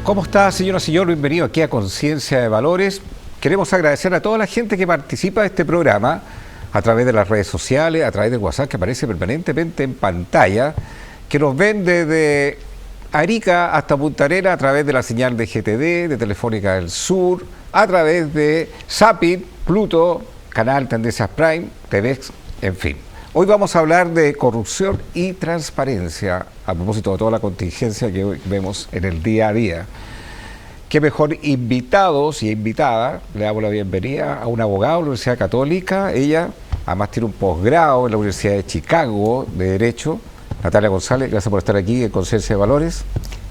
¿Cómo está, señora, señor? Bienvenido aquí a Conciencia de Valores. Queremos agradecer a toda la gente que participa de este programa a través de las redes sociales, a través del WhatsApp que aparece permanentemente en pantalla, que nos ven desde Arica hasta Punta Arenas a través de la señal de GTD, de Telefónica del Sur, a través de Zapin, Pluto, Canal Tendencias Prime, TVX, en fin. Hoy vamos a hablar de corrupción y transparencia, a propósito de toda la contingencia que hoy vemos en el día a día. Qué mejor invitados y invitada, le damos la bienvenida a una abogada de la Universidad Católica. Ella además tiene un posgrado en la Universidad de Chicago de Derecho. Natalia González, gracias por estar aquí en Conciencia de Valores.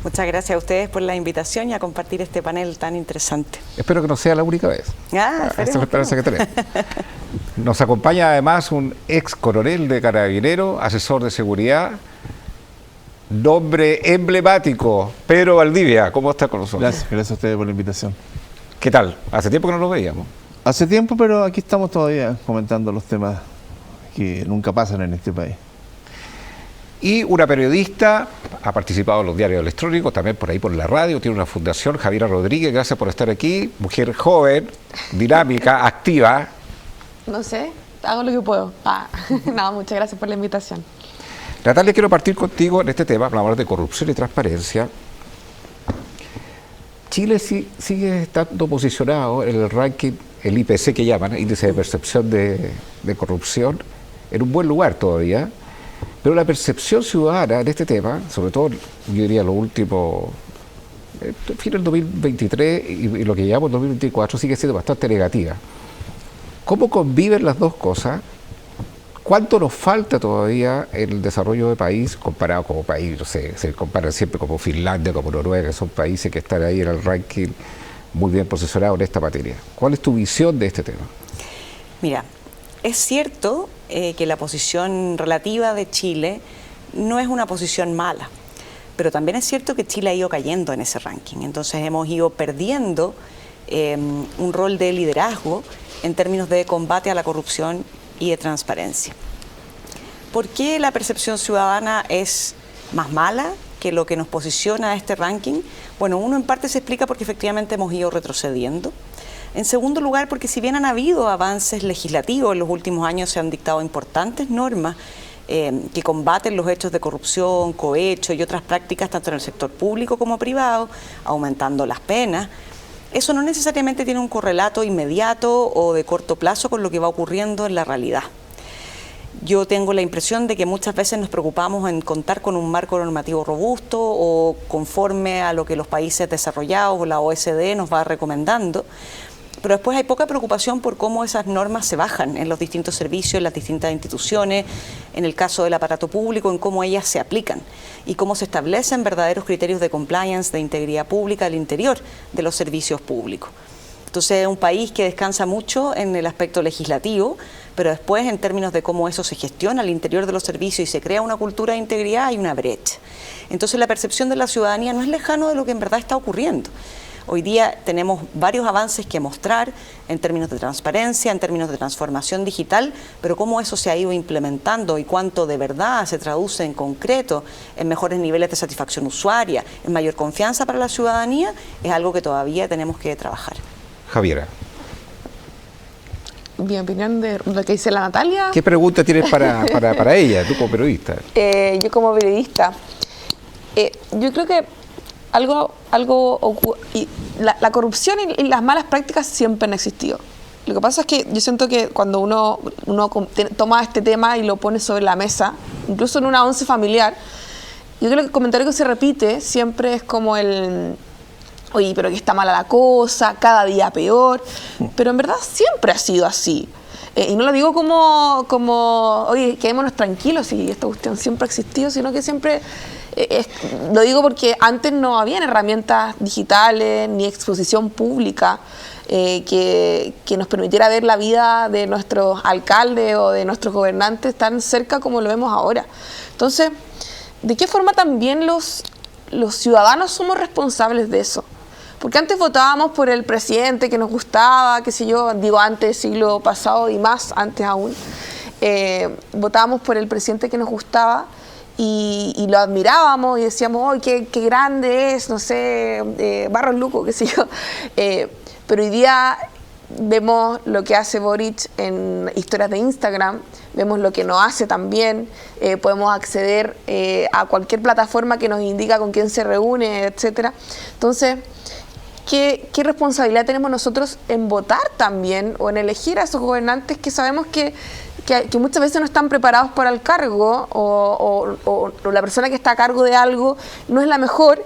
Muchas gracias a ustedes por la invitación y a compartir este panel tan interesante. Espero que no sea la única vez. Esa es la esperanza que tenemos. Nos acompaña además un ex coronel de Carabineros, asesor de seguridad, nombre emblemático, Pedro Valdivia. ¿Cómo está con nosotros? Gracias a ustedes por la invitación. ¿Qué tal? Hace tiempo que no nos veíamos. Hace tiempo, pero aquí estamos todavía comentando los temas que nunca pasan en este país. Y una periodista, ha participado en los diarios electrónicos, también por ahí por la radio, tiene una fundación, Javiera Rodríguez, gracias por estar aquí. Mujer joven, dinámica, activa. No sé, hago lo que puedo. Nada, muchas gracias por la invitación. Natalia, quiero partir contigo en este tema, para hablar de corrupción y transparencia. Chile sigue estando posicionado en el ranking, el IPC que llaman, Índice de Percepción de Corrupción, en un buen lugar todavía. Pero la percepción ciudadana en este tema, sobre todo, yo diría, lo último, fin del 2023 y lo que llevamos en 2024, sigue siendo bastante negativa. ¿Cómo conviven las dos cosas? ¿Cuánto nos falta todavía en el desarrollo del país comparado como país? No sé, se comparan siempre como Finlandia, como Noruega, que son países que están ahí en el ranking muy bien posicionados en esta materia. ¿Cuál es tu visión de este tema? Mira, es cierto que la posición relativa de Chile no es una posición mala, pero también es cierto que Chile ha ido cayendo en ese ranking. Entonces hemos ido perdiendo un rol de liderazgo en términos de combate a la corrupción y de transparencia. ¿Por qué la percepción ciudadana es más mala que lo que nos posiciona a este ranking? Bueno, uno en parte se explica porque efectivamente hemos ido retrocediendo. En segundo lugar, porque si bien han habido avances legislativos en los últimos años, se han dictado importantes normas que combaten los hechos de corrupción, cohecho y otras prácticas tanto en el sector público como privado, aumentando las penas. Eso no necesariamente tiene un correlato inmediato o de corto plazo con lo que va ocurriendo en la realidad. Yo tengo la impresión de que muchas veces nos preocupamos en contar con un marco normativo robusto o conforme a lo que los países desarrollados o la OSD nos va recomendando, pero después hay poca preocupación por cómo esas normas se bajan en los distintos servicios, en las distintas instituciones, en el caso del aparato público, en cómo ellas se aplican y cómo se establecen verdaderos criterios de compliance, de integridad pública al interior de los servicios públicos. Entonces es un país que descansa mucho en el aspecto legislativo, pero después en términos de cómo eso se gestiona al interior de los servicios y se crea una cultura de integridad, hay una brecha. Entonces la percepción de la ciudadanía no es lejano de lo que en verdad está ocurriendo. Hoy día tenemos varios avances que mostrar en términos de transparencia, en términos de transformación digital, pero cómo eso se ha ido implementando y cuánto de verdad se traduce en concreto en mejores niveles de satisfacción usuaria, en mayor confianza para la ciudadanía, es algo que todavía tenemos que trabajar. Javiera. Mi opinión de lo que dice la Natalia. ¿Qué pregunta tienes para ella, tú como periodista? Yo como periodista, yo creo que la corrupción y las malas prácticas siempre han existido. Lo que pasa es que yo siento que cuando uno toma este tema y lo pone sobre la mesa, incluso en una once familiar, yo creo que el comentario que se repite siempre es como oye, pero que está mala la cosa, cada día peor, pero en verdad siempre ha sido así. Y no lo digo como oye, quedémonos tranquilos y esta cuestión siempre ha existido, sino que siempre... lo digo porque antes no habían herramientas digitales ni exposición pública que nos permitiera ver la vida de nuestros alcaldes o de nuestros gobernantes tan cerca como lo vemos ahora. Entonces, ¿de qué forma también los ciudadanos somos responsables de eso? Porque antes votábamos por el presidente que nos gustaba, qué sé yo, digo antes, siglo pasado y más, antes aún, votábamos por el presidente que nos gustaba y lo admirábamos y decíamos, ¡ay, qué grande es! No sé, Barros Luco, qué sé yo. Pero hoy día vemos lo que hace Boric en historias de Instagram, vemos lo que nos hace también, podemos acceder a cualquier plataforma que nos indica con quién se reúne, etcétera. Entonces, ¿qué responsabilidad tenemos nosotros en votar también o en elegir a esos gobernantes que sabemos que muchas veces no están preparados para el cargo o la persona que está a cargo de algo no es la mejor?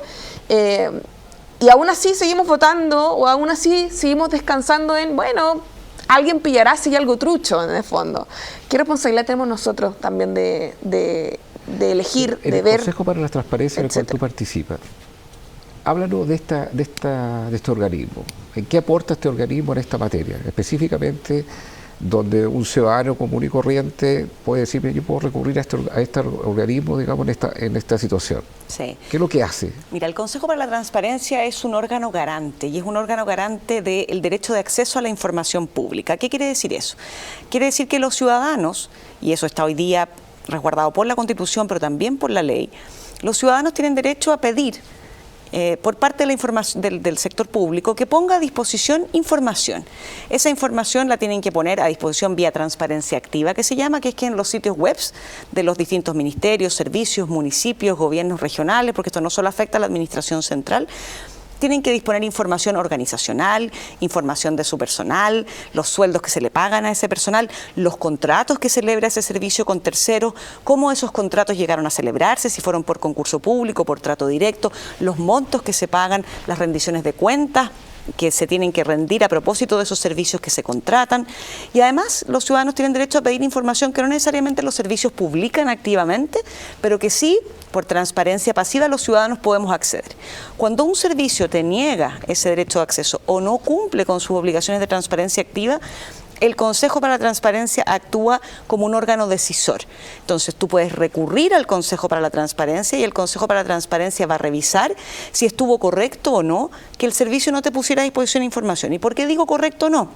Y aún así seguimos votando o aún así seguimos descansando en, bueno, alguien pillará si hay algo trucho en el fondo. ¿Qué responsabilidad tenemos nosotros también de elegir, de ver? El Consejo para la Transparencia en el cual tú participas. Háblanos de este organismo. ¿En qué aporta este organismo en esta materia? Específicamente, donde un ciudadano común y corriente puede decir, yo puedo recurrir a este organismo, digamos, en esta situación. Sí. ¿Qué es lo que hace? Mira, el Consejo para la Transparencia es un órgano garante y es un órgano garante del derecho de acceso a la información pública. ¿Qué quiere decir eso? Quiere decir que los ciudadanos, y eso está hoy día resguardado por la Constitución, pero también por la ley, los ciudadanos tienen derecho a pedir por parte de la información del sector público que ponga a disposición información. Esa información la tienen que poner a disposición vía transparencia activa, que se llama, que es que en los sitios web de los distintos ministerios, servicios, municipios, gobiernos regionales, porque esto no solo afecta a la administración central, tienen que disponer información organizacional, información de su personal, los sueldos que se le pagan a ese personal, los contratos que celebra ese servicio con terceros, cómo esos contratos llegaron a celebrarse, si fueron por concurso público, por trato directo, los montos que se pagan, las rendiciones de cuentas que se tienen que rendir a propósito de esos servicios que se contratan. Y además los ciudadanos tienen derecho a pedir información que no necesariamente los servicios publican activamente, pero que sí, por transparencia pasiva, los ciudadanos podemos acceder. Cuando un servicio te niega ese derecho de acceso o no cumple con sus obligaciones de transparencia activa, el Consejo para la Transparencia actúa como un órgano decisor. Entonces tú puedes recurrir al Consejo para la Transparencia y el Consejo para la Transparencia va a revisar si estuvo correcto o no que el servicio no te pusiera a disposición información. ¿Y por qué digo correcto o no?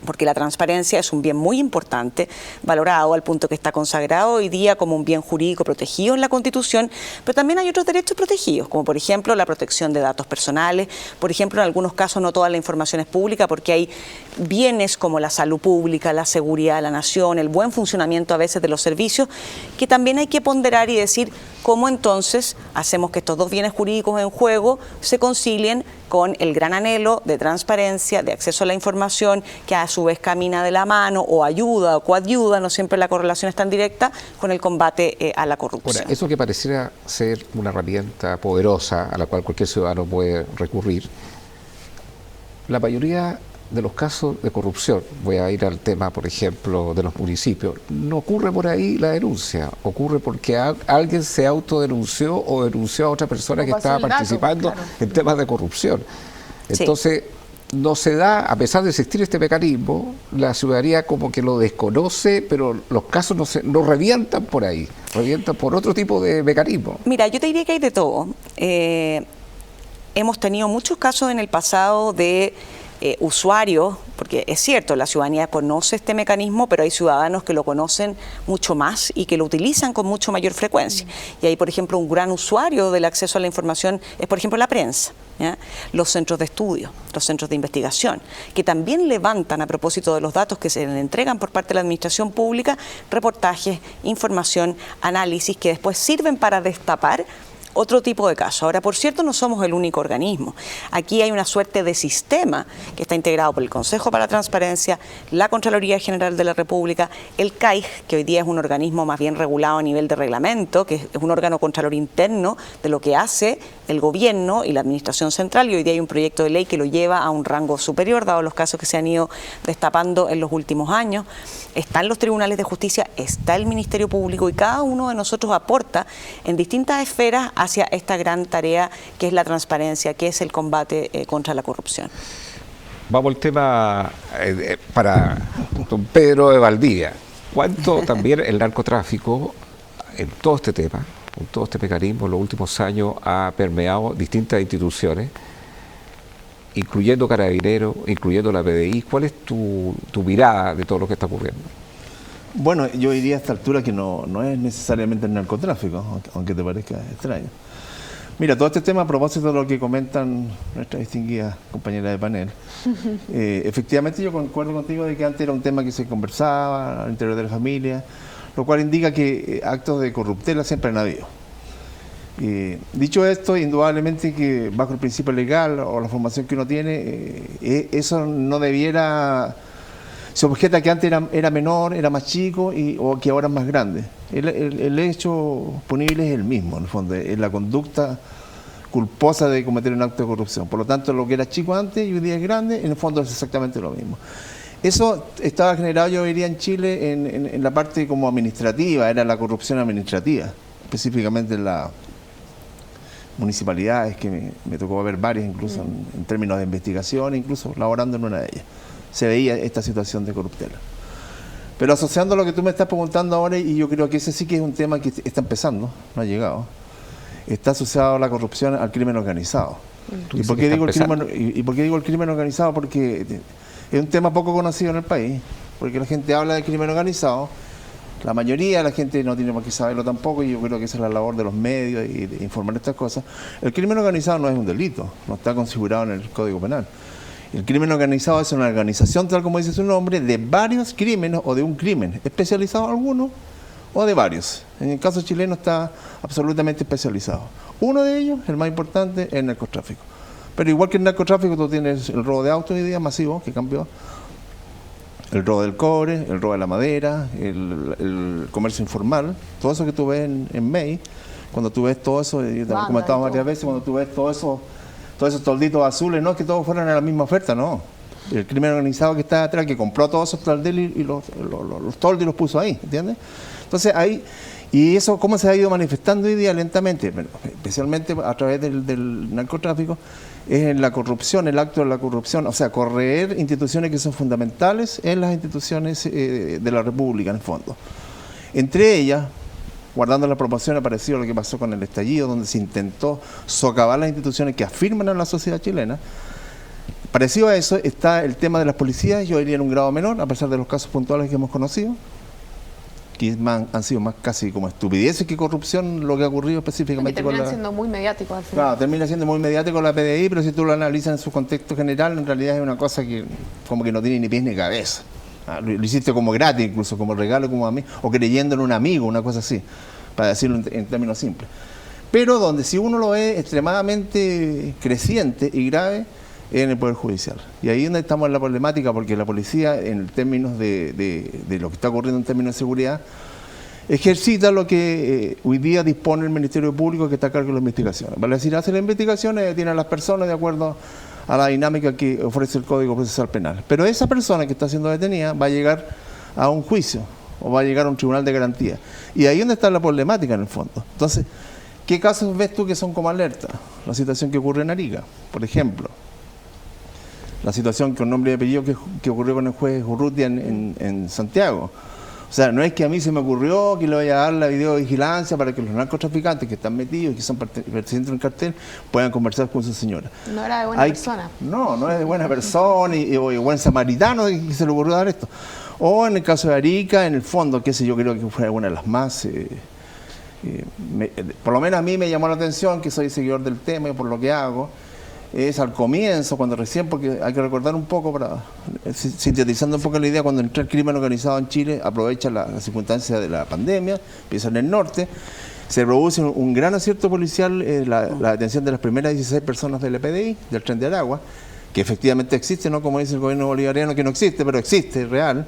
Porque la transparencia es un bien muy importante, valorado al punto que está consagrado hoy día como un bien jurídico protegido en la Constitución, pero también hay otros derechos protegidos, como por ejemplo la protección de datos personales. Por ejemplo, en algunos casos no toda la información es pública porque hay bienes como la salud pública, la seguridad de la nación, el buen funcionamiento a veces de los servicios, que también hay que ponderar y decir cómo entonces hacemos que estos dos bienes jurídicos en juego se concilien con el gran anhelo de transparencia, de acceso a la información, que a su vez camina de la mano o ayuda o coadyuda, no siempre la correlación es tan directa, con el combate a la corrupción. Ahora, eso que pareciera ser una herramienta poderosa a la cual cualquier ciudadano puede recurrir, la mayoría de los casos de corrupción, voy a ir al tema, por ejemplo, de los municipios, no ocurre por ahí la denuncia, ocurre porque alguien se autodenunció o denunció a otra persona que estaba participando en temas de corrupción. Entonces, no se da, a pesar de existir este mecanismo, la ciudadanía como que lo desconoce, pero los casos no revientan por ahí, revientan por otro tipo de mecanismo. Mira, yo te diría que hay de todo. Hemos tenido muchos casos en el pasado de usuarios, porque es cierto, la ciudadanía conoce este mecanismo, pero hay ciudadanos que lo conocen mucho más y que lo utilizan con mucho mayor frecuencia. Y hay, por ejemplo, un gran usuario del acceso a la información es, por ejemplo, la prensa, ¿ya? Los centros de estudio, los centros de investigación, que también levantan, a propósito de los datos que se le entregan por parte de la administración pública, reportajes, información, análisis que después sirven para destapar otro tipo de casos. Ahora, por cierto, no somos el único organismo. Aquí hay una suerte de sistema que está integrado por el Consejo para la Transparencia, la Contraloría General de la República, el CAIG, que hoy día es un organismo más bien regulado a nivel de reglamento, que es un órgano contralor interno de lo que hace el gobierno y la administración central, y hoy día hay un proyecto de ley que lo lleva a un rango superior, dado los casos que se han ido destapando en los últimos años. Están los tribunales de justicia, está el Ministerio Público, y cada uno de nosotros aporta en distintas esferas hacia esta gran tarea que es la transparencia, que es el combate contra la corrupción. Vamos al tema para don Pedro de Valdivia. ¿Cuánto también el narcotráfico en todo este tema, con todo este mecanismo, en los últimos años ha permeado distintas instituciones, incluyendo Carabineros, incluyendo la PDI? ¿Cuál es tu mirada de todo lo que está ocurriendo? Bueno, yo diría a esta altura que no es necesariamente el narcotráfico, aunque te parezca extraño. Mira, todo este tema, a propósito de lo que comentan nuestras distinguidas compañeras de panel, efectivamente yo concuerdo contigo de que antes era un tema que se conversaba al interior de la familia, lo cual indica que actos de corruptela siempre han habido. Dicho esto, indudablemente que bajo el principio legal o la formación que uno tiene, eso no debiera... Se objeta que antes era menor, era más chico o que ahora es más grande. El hecho punible es el mismo, en el fondo, es la conducta culposa de cometer un acto de corrupción. Por lo tanto, lo que era chico antes y hoy día es grande, en el fondo es exactamente lo mismo. Eso estaba generado, yo diría, en Chile en la parte como administrativa, era la corrupción administrativa, específicamente en las municipalidades, que me tocó ver varias, incluso en términos de investigación, incluso laborando en una de ellas. Se veía esta situación de corruptela. Pero asociando lo que tú me estás preguntando ahora, y yo creo que ese sí que es un tema que está empezando, no ha llegado, está asociado a la corrupción, al crimen organizado. ¿Y por qué digo el crimen organizado? Porque es un tema poco conocido en el país, porque la gente habla de crimen organizado, la mayoría de la gente no tiene por qué saberlo tampoco, y yo creo que esa es la labor de los medios y de informar estas cosas. El crimen organizado no es un delito, no está configurado en el Código Penal. El crimen organizado es una organización, tal como dice su nombre, de varios crímenes o de un crimen, especializado alguno o de varios. En el caso chileno está absolutamente especializado. Uno de ellos, el más importante, es el narcotráfico. Pero igual que el narcotráfico, tú tienes el robo de autos hoy día masivo, que cambió, el robo del cobre, el robo de la madera, el comercio informal, todo eso que tú ves en MEI, cuando tú ves todo eso, yo te lo he comentado varias veces, cuando tú ves todos esos tolditos azules, no es que todos fueran a la misma oferta, no. El crimen organizado que está atrás, que compró todos esos toldos y los toldos y los puso ahí, ¿entiendes? Entonces ahí, y eso cómo se ha ido manifestando hoy día lentamente, especialmente a través del narcotráfico, es en la corrupción, el acto de la corrupción, o sea, correr instituciones que son fundamentales en las instituciones de la República, en el fondo. Entre ellas, guardando la proporción, parecido a lo que pasó con el estallido, donde se intentó socavar las instituciones que afirman a la sociedad chilena. Parecido a eso está el tema de las policías, yo diría en un grado menor, a pesar de los casos puntuales que hemos conocido, que han sido más casi como estupideces que corrupción lo que ha ocurrido específicamente con la... Termina siendo muy mediático al final. Claro, termina siendo muy mediático la PDI, pero si tú lo analizas en su contexto general, en realidad es una cosa que como que no tiene ni pies ni cabeza. Lo hiciste como gratis, incluso como regalo, como a mí, o creyendo en un amigo, una cosa así, para decirlo en términos simples. Pero donde si uno lo ve extremadamente creciente y grave, es en el Poder Judicial. Y ahí es donde estamos en la problemática, porque la policía, en términos de lo que está ocurriendo en términos de seguridad, ejercita lo que hoy día dispone el Ministerio Público, que está a cargo de las investigaciones. Vale decir, hace las investigaciones, detiene a las personas de acuerdo a la dinámica que ofrece el Código Procesal Penal. Pero esa persona que está siendo detenida va a llegar a un juicio o va a llegar a un tribunal de garantía. Y ahí es donde está la problemática en el fondo. Entonces, ¿qué casos ves tú que son como alerta? La situación que ocurre en Arica, por ejemplo. La situación con nombre y apellido que ocurrió con el juez Urrutia en Santiago. O sea, no es que a mí se me ocurrió que le vaya a dar la videovigilancia para que los narcotraficantes que están metidos y que son pertenecientes del cartel puedan conversar con su señora. No era de buena persona. No es de buena persona y buen samaritano que se le ocurrió dar esto. O en el caso de Arica, en el fondo, que yo creo que fue una de las más... por lo menos a mí me llamó la atención, que soy seguidor del tema y por lo que hago, es al comienzo, cuando recién, porque hay que recordar un poco, sintetizando un poco la idea, cuando entró el crimen organizado en Chile, aprovecha la circunstancia de la pandemia, empieza en el norte, se produce un gran acierto policial, la detención de las primeras 16 personas del EPDI, del Tren de Aragua, que efectivamente existe, no como dice el gobierno bolivariano que no existe, pero existe, es real.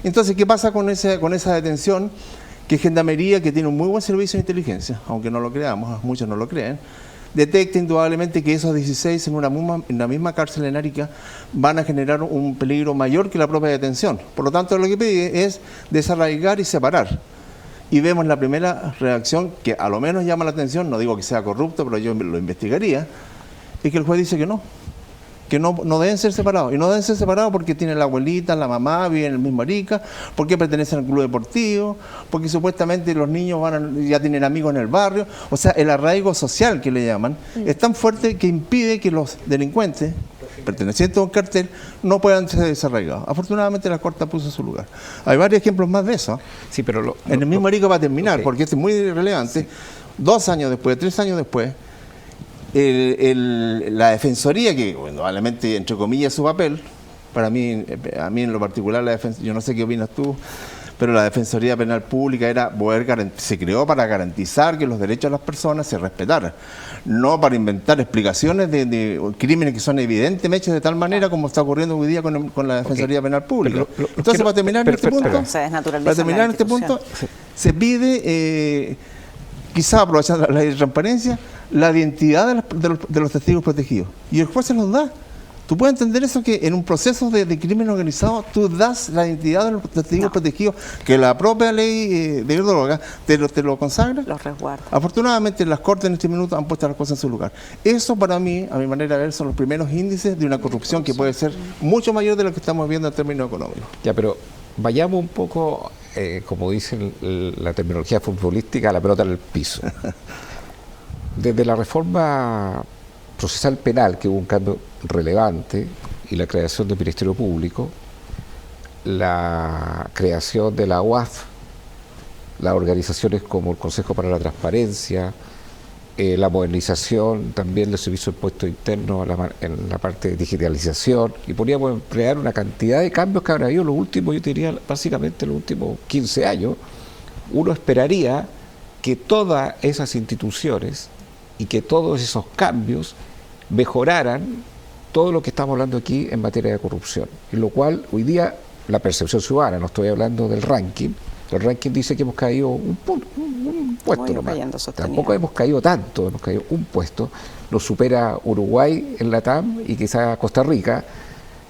Entonces, ¿qué pasa con esa detención? Que Gendarmería, que tiene un muy buen servicio de inteligencia, aunque no lo creamos, muchos no lo creen, detecta indudablemente que esos 16 en la misma cárcel en Arica van a generar un peligro mayor que la propia detención. Por lo tanto, lo que pide es desarraigar y separar. Y vemos la primera reacción, que a lo menos llama la atención, no digo que sea corrupto, pero yo lo investigaría, es que el juez dice que no deben ser separados. Y no deben ser separados porque tiene la abuelita, la mamá, vive en el mismo Arica, porque pertenecen al club deportivo, porque supuestamente los niños ya tienen amigos en el barrio. O sea, el arraigo social que le llaman es tan fuerte que impide que los delincuentes pertenecientes a un cartel no puedan ser desarraigados. Afortunadamente la Corte puso en su lugar. Hay varios ejemplos más de eso. Sí, pero en el mismo Arica va a terminar, okay, porque este es muy relevante. 2 años después, 3 años después, la Defensoría, que probablemente, entre comillas, su papel, a mí en lo particular, yo no sé qué opinas tú, pero la Defensoría Penal Pública se creó para garantizar que los derechos de las personas se respetaran, no para inventar explicaciones de crímenes que son evidentemente hechos de tal manera como está ocurriendo hoy día con la Defensoría Penal Pública. Entonces, para terminar en este punto, se pide, quizás aprovechando la ley de transparencia, la identidad de los testigos protegidos. Y el juez se los da. ¿Tú puedes entender eso, que en un proceso de crimen organizado tú das la identidad de los testigos protegidos, que la propia ley de drogas te lo consagra? Los resguarda. Afortunadamente las Cortes en este minuto han puesto las cosas en su lugar. Eso para mí, a mi manera de ver, son los primeros índices de una corrupción que puede ser mucho mayor de lo que estamos viendo en términos económicos. Ya, pero vayamos un poco, como dicen la terminología futbolística, la pelota en el piso. Desde la reforma procesal penal, que hubo un cambio relevante, y la creación del Ministerio Público, la creación de la UAF, las organizaciones como el Consejo para la Transparencia, la modernización también del Servicio de Impuestos Internos en la parte de digitalización, y podríamos emplear una cantidad de cambios que habrá habido los últimos, yo diría básicamente los últimos 15 años. Uno esperaría que todas esas instituciones y que todos esos cambios mejoraran todo lo que estamos hablando aquí en materia de corrupción, en lo cual hoy día la percepción ciudadana, no estoy hablando del ranking, el ranking dice que hemos caído un puesto nomás, tampoco hemos caído tanto, hemos caído un puesto, nos supera Uruguay en la TAM y quizás Costa Rica.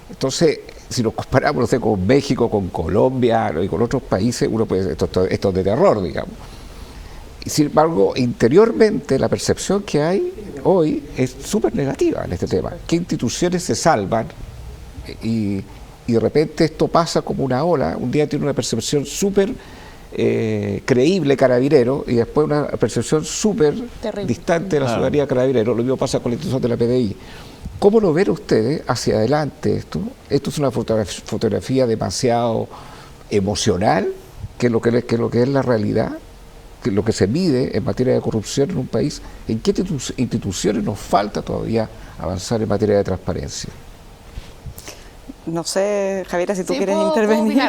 Entonces, si nos comparamos, no sé, con México, con Colombia y con otros países, uno puede, esto es de terror, digamos. Sin embargo, interiormente la percepción que hay hoy es súper negativa en este tema. ¿Qué instituciones se salvan? Y de repente esto pasa como una ola. Un día tiene una percepción súper creíble Carabinero y después una percepción súper distante de la ciudadanía Carabinero. Lo mismo pasa con la institución de la PDI. ¿Cómo lo ven ustedes hacia adelante esto? ¿Esto es una fotografía demasiado emocional que lo que es la realidad? Lo que se mide en materia de corrupción en un país, ¿en qué instituciones nos falta todavía avanzar en materia de transparencia? No sé, Javiera, si tú quieres intervenir.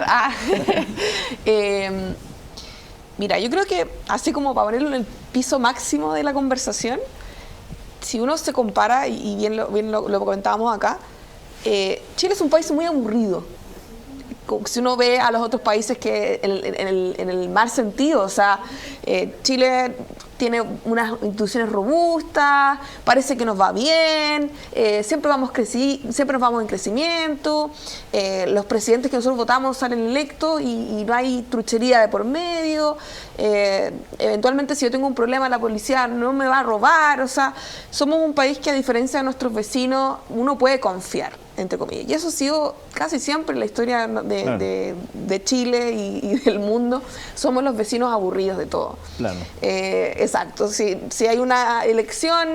Mira, yo creo que así como para ponerlo en el piso máximo de la conversación, si uno se compara, y bien lo comentábamos acá, Chile es un país muy aburrido. Si uno ve a los otros países que en el mal sentido, o sea, Chile tiene unas instituciones robustas, parece que nos va bien, siempre nos vamos en crecimiento, los presidentes que nosotros votamos salen electos y no hay truchería de por medio, eventualmente si yo tengo un problema la policía no me va a robar, o sea, somos un país que a diferencia de nuestros vecinos uno puede confiar, entre comillas, y eso ha sido casi siempre en la historia de Chile y del mundo, somos los vecinos aburridos de todo. Claro. Exacto, si hay una elección,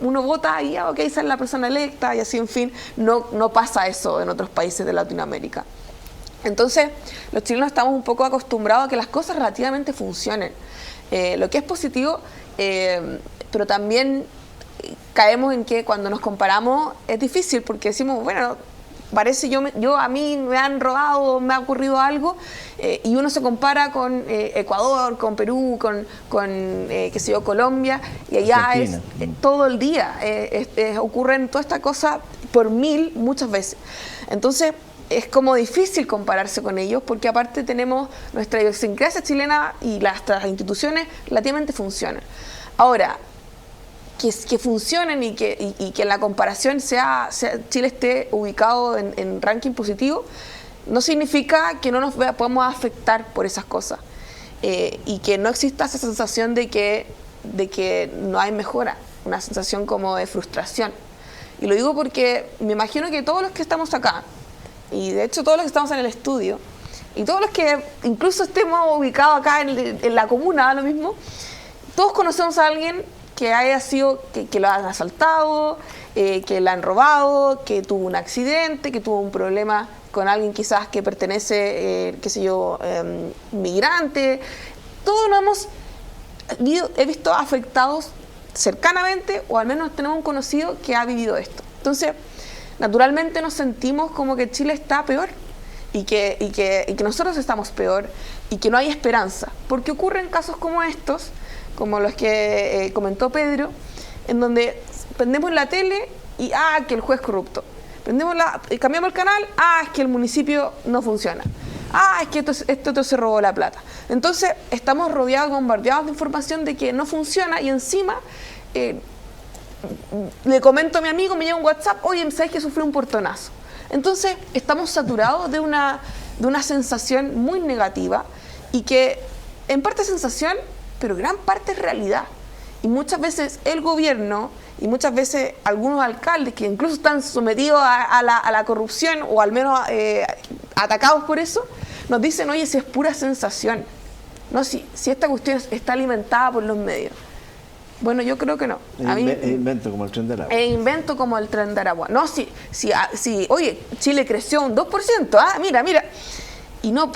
uno vota y ok, esa es la persona electa y así, en fin, no pasa eso en otros países de Latinoamérica. Entonces, los chilenos estamos un poco acostumbrados a que las cosas relativamente funcionen, lo que es positivo, pero también caemos en que cuando nos comparamos es difícil porque decimos, bueno, parece a mí me han robado, me ha ocurrido algo, y uno se compara con Ecuador, con Perú, con qué sé yo, Colombia, y allá es todo el día, ocurren toda esta cosa por 1000 muchas veces. Entonces es como difícil compararse con ellos porque aparte tenemos nuestra idiosincrasia chilena y las instituciones relativamente funcionan. Ahora, que funcionen y que en la comparación Chile esté ubicado en ranking positivo, no significa que no nos podamos afectar por esas cosas y que no exista esa sensación de que no hay mejora, una sensación como de frustración. Y lo digo porque me imagino que todos los que estamos acá, y de hecho todos los que estamos en el estudio, y todos los que incluso estemos ubicados acá en la comuna, lo mismo, todos conocemos a alguien que haya sido que lo han asaltado, que la han robado, que tuvo un accidente, que tuvo un problema con alguien quizás que pertenece, qué sé yo, migrante. Todos nos hemos he visto afectados cercanamente, o al menos tenemos un conocido que ha vivido esto. Entonces, naturalmente nos sentimos como que Chile está peor y que nosotros estamos peor y que no hay esperanza, porque ocurren casos como estos, como los que comentó Pedro, en donde prendemos la tele y que el juez es corrupto, cambiamos el canal, es que el municipio no funciona, es que esto otro se robó la plata. Entonces estamos rodeados, bombardeados de información de que no funciona, y encima le comento a mi amigo, me llega un WhatsApp, oye, ¿sabes que sufrí un portonazo? Entonces estamos saturados de una sensación muy negativa, y que en parte es sensación, pero gran parte es realidad. Y muchas veces el gobierno y muchas veces algunos alcaldes que incluso están sometidos a la corrupción, o al menos atacados por eso, nos dicen, oye, si es pura sensación, no, si esta cuestión está alimentada por los medios. Bueno, yo creo que no. Invento como el tren del agua. Invento como el tren del agua. No, oye, Chile creció un 2%, mira. Y no,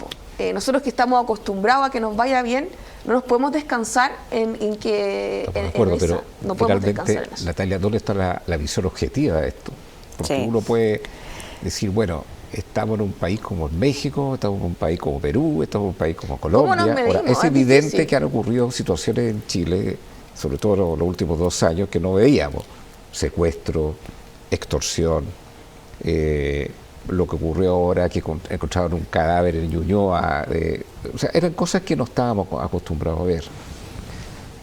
nosotros que estamos acostumbrados a que nos vaya bien, no nos podemos descansar en que... Estamos de acuerdo, pero no podemos descansar en finalmente, eso. Natalia, ¿dónde está la visión objetiva de esto? Porque Sí. uno puede decir, bueno, estamos en un país como México, estamos en un país como Perú, estamos en un país como Colombia. nos medimos? Ahora, es Es evidente difícil. que han ocurrido situaciones en Chile, sobre todo los últimos 2 años, que no veíamos. Secuestro, extorsión, lo que ocurrió ahora, que encontraron un cadáver en Ñuñoa. O sea, eran cosas que no estábamos acostumbrados a ver.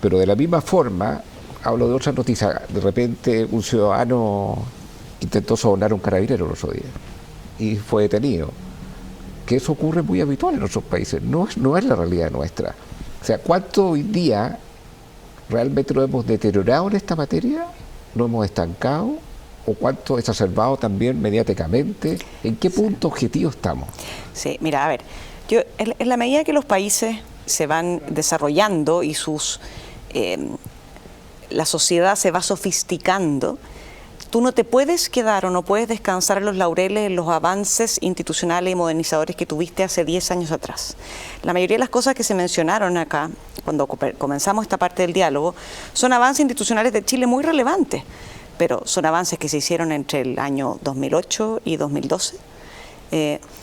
Pero de la misma forma, hablo de otras noticias. De repente un ciudadano intentó sobornar a un carabinero el otro día y fue detenido. Que eso ocurre muy habitual en otros países, no es la realidad nuestra. O sea, ¿cuánto hoy día realmente lo hemos deteriorado en esta materia? ¿Lo hemos estancado? ¿O cuánto exacerbado también mediáticamente? ¿En qué punto objetivo estamos? Sí, mira, a ver, en la medida que los países se van desarrollando y la sociedad se va sofisticando, tú no te puedes quedar o no puedes descansar en los laureles, en los avances institucionales y modernizadores que tuviste hace 10 años atrás. La mayoría de las cosas que se mencionaron acá, cuando comenzamos esta parte del diálogo, son avances institucionales de Chile muy relevantes, pero son avances que se hicieron entre el año 2008 y 2012.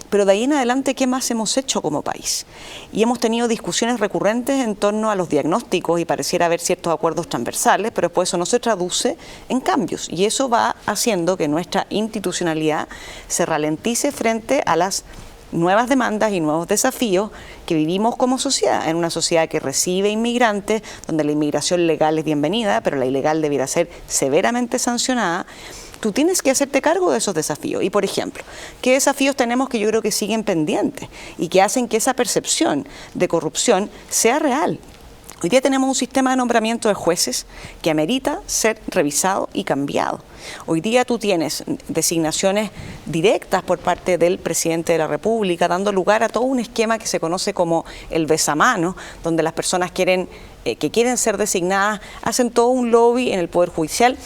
Pero de ahí en adelante, ¿qué más hemos hecho como país? Y hemos tenido discusiones recurrentes en torno a los diagnósticos, y pareciera haber ciertos acuerdos transversales, pero después eso no se traduce en cambios, y eso va haciendo que nuestra institucionalidad se ralentice frente a las nuevas demandas y nuevos desafíos que vivimos como sociedad, en una sociedad que recibe inmigrantes, donde la inmigración legal es bienvenida, pero la ilegal debiera ser severamente sancionada. Tú tienes que hacerte cargo de esos desafíos. Y, por ejemplo, ¿qué desafíos tenemos que yo creo que siguen pendientes y que hacen que esa percepción de corrupción sea real? Hoy día tenemos un sistema de nombramiento de jueces que amerita ser revisado y cambiado. Hoy día tú tienes designaciones directas por parte del presidente de la República, dando lugar a todo un esquema que se conoce como el besamano, donde las personas que quieren ser designadas hacen todo un lobby en el Poder Judicial,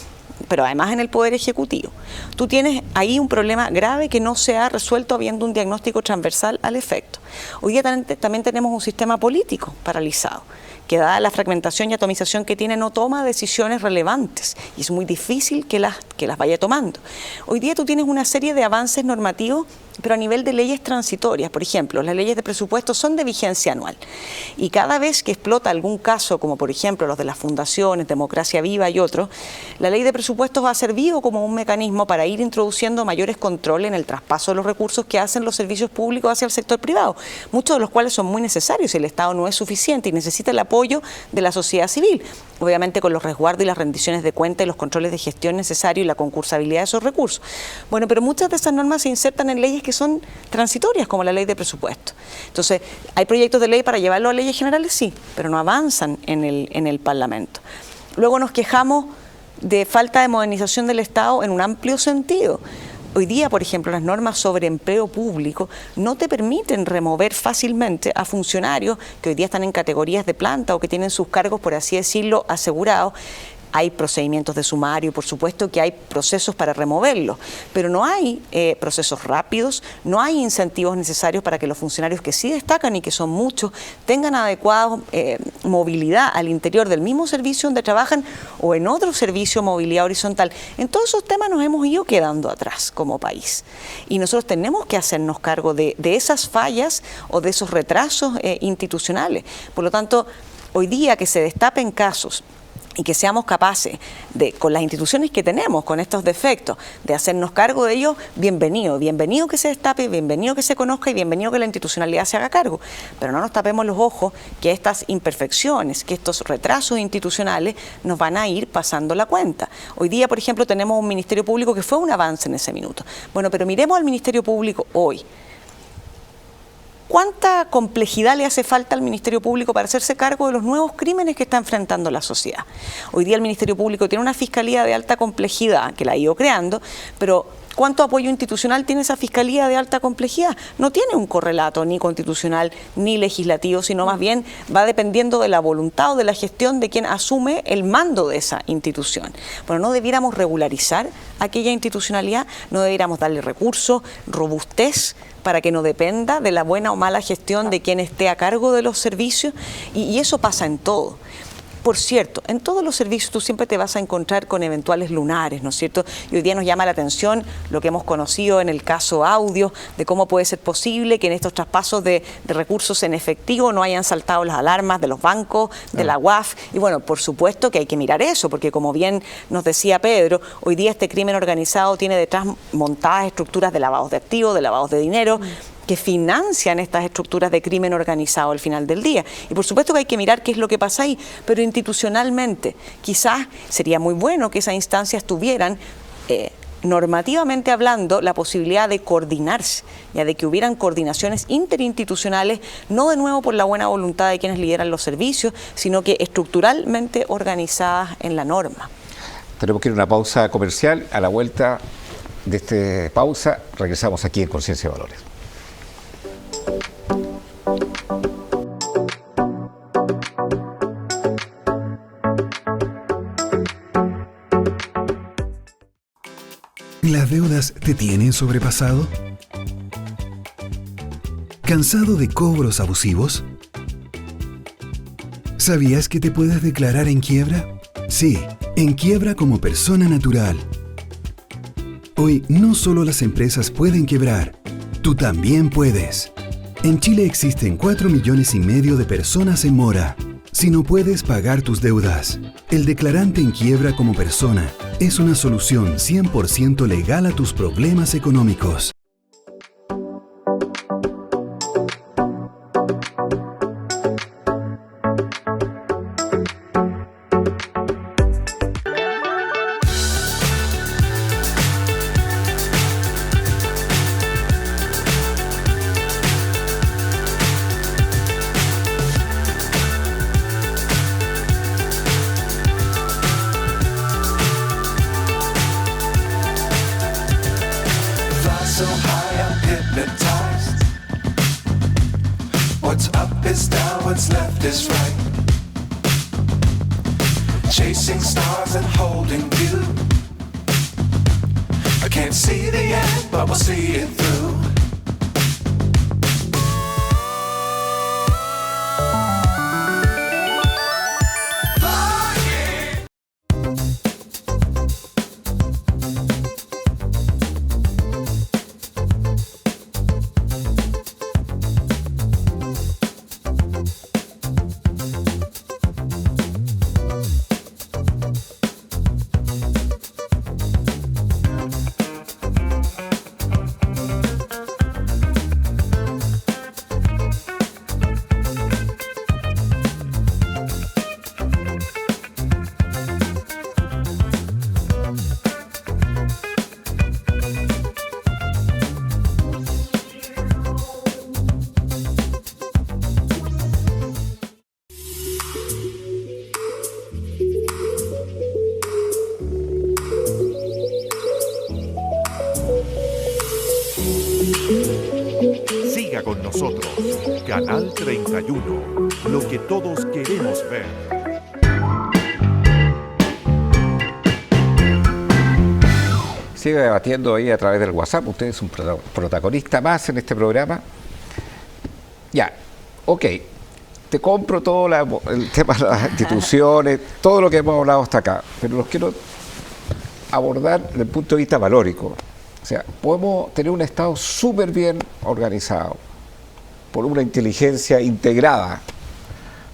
pero además en el Poder Ejecutivo. Tú tienes ahí un problema grave que no se ha resuelto habiendo un diagnóstico transversal al efecto. Hoy día también tenemos un sistema político paralizado, que dada la fragmentación y atomización que tiene, no toma decisiones relevantes, y es muy difícil que las vaya tomando. Hoy día tú tienes una serie de avances normativos, pero a nivel de leyes transitorias. Por ejemplo, las leyes de presupuesto son de vigencia anual, y cada vez que explota algún caso, como por ejemplo los de las fundaciones, Democracia Viva y otros, la ley de presupuestos ha servido como un mecanismo para ir introduciendo mayores controles en el traspaso de los recursos que hacen los servicios públicos hacia el sector privado, muchos de los cuales son muy necesarios. El Estado no es suficiente y necesita el apoyo de la sociedad civil, obviamente con los resguardos y las rendiciones de cuenta y los controles de gestión necesarios y la concursabilidad de esos recursos. Bueno, pero muchas de esas normas se insertan en leyes que son transitorias, como la ley de presupuesto. Entonces, ¿hay proyectos de ley para llevarlo a leyes generales? Sí, pero no avanzan en el Parlamento. Luego nos quejamos de falta de modernización del Estado en un amplio sentido. Hoy día, por ejemplo, las normas sobre empleo público no te permiten remover fácilmente a funcionarios que hoy día están en categorías de planta o que tienen sus cargos, por así decirlo, asegurados, hay procedimientos de sumario, por supuesto que hay procesos para removerlos, pero no hay procesos rápidos, no hay incentivos necesarios para que los funcionarios que sí destacan y que son muchos tengan adecuada movilidad al interior del mismo servicio donde trabajan o en otro servicio, movilidad horizontal. En todos esos temas nos hemos ido quedando atrás como país y nosotros tenemos que hacernos cargo de esas fallas o de esos retrasos institucionales. Por lo tanto, hoy día que se destapen casos y que seamos capaces de, con las instituciones que tenemos, con estos defectos, de hacernos cargo de ellos, bienvenido que se destape, bienvenido que se conozca y bienvenido que la institucionalidad se haga cargo. Pero no nos tapemos los ojos que estas imperfecciones, que estos retrasos institucionales nos van a ir pasando la cuenta. Hoy día, por ejemplo, tenemos un Ministerio Público que fue un avance en ese minuto. Bueno, pero miremos al Ministerio Público hoy. ¿Cuánta complejidad le hace falta al Ministerio Público para hacerse cargo de los nuevos crímenes que está enfrentando la sociedad? Hoy día el Ministerio Público tiene una fiscalía de alta complejidad que la ha ido creando, pero ¿cuánto apoyo institucional tiene esa fiscalía de alta complejidad? No tiene un correlato ni constitucional ni legislativo, sino más bien va dependiendo de la voluntad o de la gestión de quien asume el mando de esa institución. Bueno, no debiéramos regularizar aquella institucionalidad, no debiéramos darle recursos, robustez, para que no dependa de la buena o mala gestión de quien esté a cargo de los servicios, y eso pasa en todo. Por cierto, en todos los servicios tú siempre te vas a encontrar con eventuales lunares, ¿no es cierto? Y hoy día nos llama la atención lo que hemos conocido en el caso Audio, de cómo puede ser posible que en estos traspasos de recursos en efectivo no hayan saltado las alarmas de los bancos, de la UAF. Y bueno, por supuesto que hay que mirar eso, porque como bien nos decía Pedro, hoy día este crimen organizado tiene detrás montadas estructuras de lavados de activos, de lavados de dinero, que financian estas estructuras de crimen organizado al final del día. Y por supuesto que hay que mirar qué es lo que pasa ahí, pero institucionalmente quizás sería muy bueno que esas instancias tuvieran, normativamente hablando, la posibilidad de coordinarse, ya de que hubieran coordinaciones interinstitucionales, no de nuevo por la buena voluntad de quienes lideran los servicios, sino que estructuralmente organizadas en la norma. Tenemos que ir a una pausa comercial. A la vuelta de esta pausa regresamos aquí en Conciencia de Valores. ¿Las deudas te tienen sobrepasado? ¿Cansado de cobros abusivos? ¿Sabías que te puedes declarar en quiebra? Sí, en quiebra como persona natural. Hoy no solo las empresas pueden quebrar, tú también puedes. En Chile existen 4,5 millones de personas en mora. Si no puedes pagar tus deudas, el declarante en quiebra como persona es una solución 100% legal a tus problemas económicos. Chasing stars and holding you. I can't see the end, but we'll see it through. Siga con nosotros, Canal 31, lo que todos queremos ver. sigue debatiendo ahí a través del WhatsApp. Usted es un protagonista más en este programa. Ya, ok. Te compro todo el tema de las instituciones, todo lo que hemos hablado hasta acá, pero los quiero abordar desde el punto de vista valórico. O sea, podemos tener un Estado súper bien organizado, por una inteligencia integrada.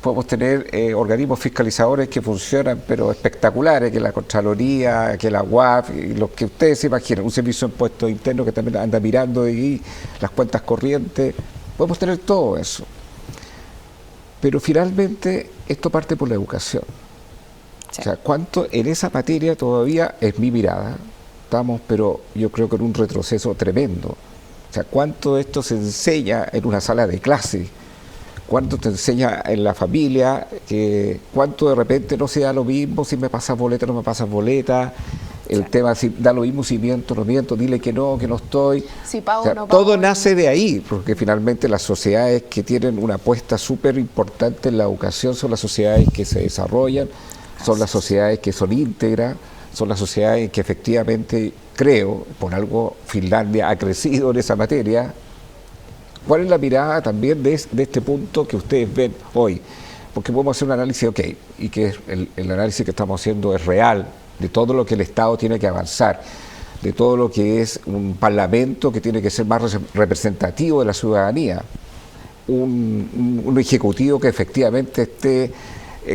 Podemos tener organismos fiscalizadores que funcionan, pero espectaculares, que la Contraloría, que la UAF, y los que ustedes se imaginan, un servicio de impuestos internos que también anda mirando ahí las cuentas corrientes. Podemos tener todo eso. Pero finalmente esto parte por la educación. Sí. O sea, cuánto en esa materia todavía es mi mirada. Estamos, pero yo creo que en un retroceso tremendo. O sea, cuánto de esto se enseña en una sala de clase, cuánto te enseña en la familia, cuánto de repente no se da lo mismo, si me pasas boleta, no me pasas boleta, el tema si da lo mismo, si miento, no miento, dile que no estoy. Si pago, O sea, no pago. todo nace de ahí, porque finalmente las sociedades que tienen una apuesta súper importante en la educación son las sociedades que se desarrollan, son las sociedades que son íntegras, son las sociedades que efectivamente, creo, por algo Finlandia ha crecido en esa materia. ¿Cuál es la mirada también de este punto que ustedes ven hoy? Porque podemos hacer un análisis, ok, y que el análisis que estamos haciendo es real, de todo lo que el Estado tiene que avanzar, de todo lo que es un parlamento que tiene que ser más representativo de la ciudadanía, un ejecutivo que efectivamente esté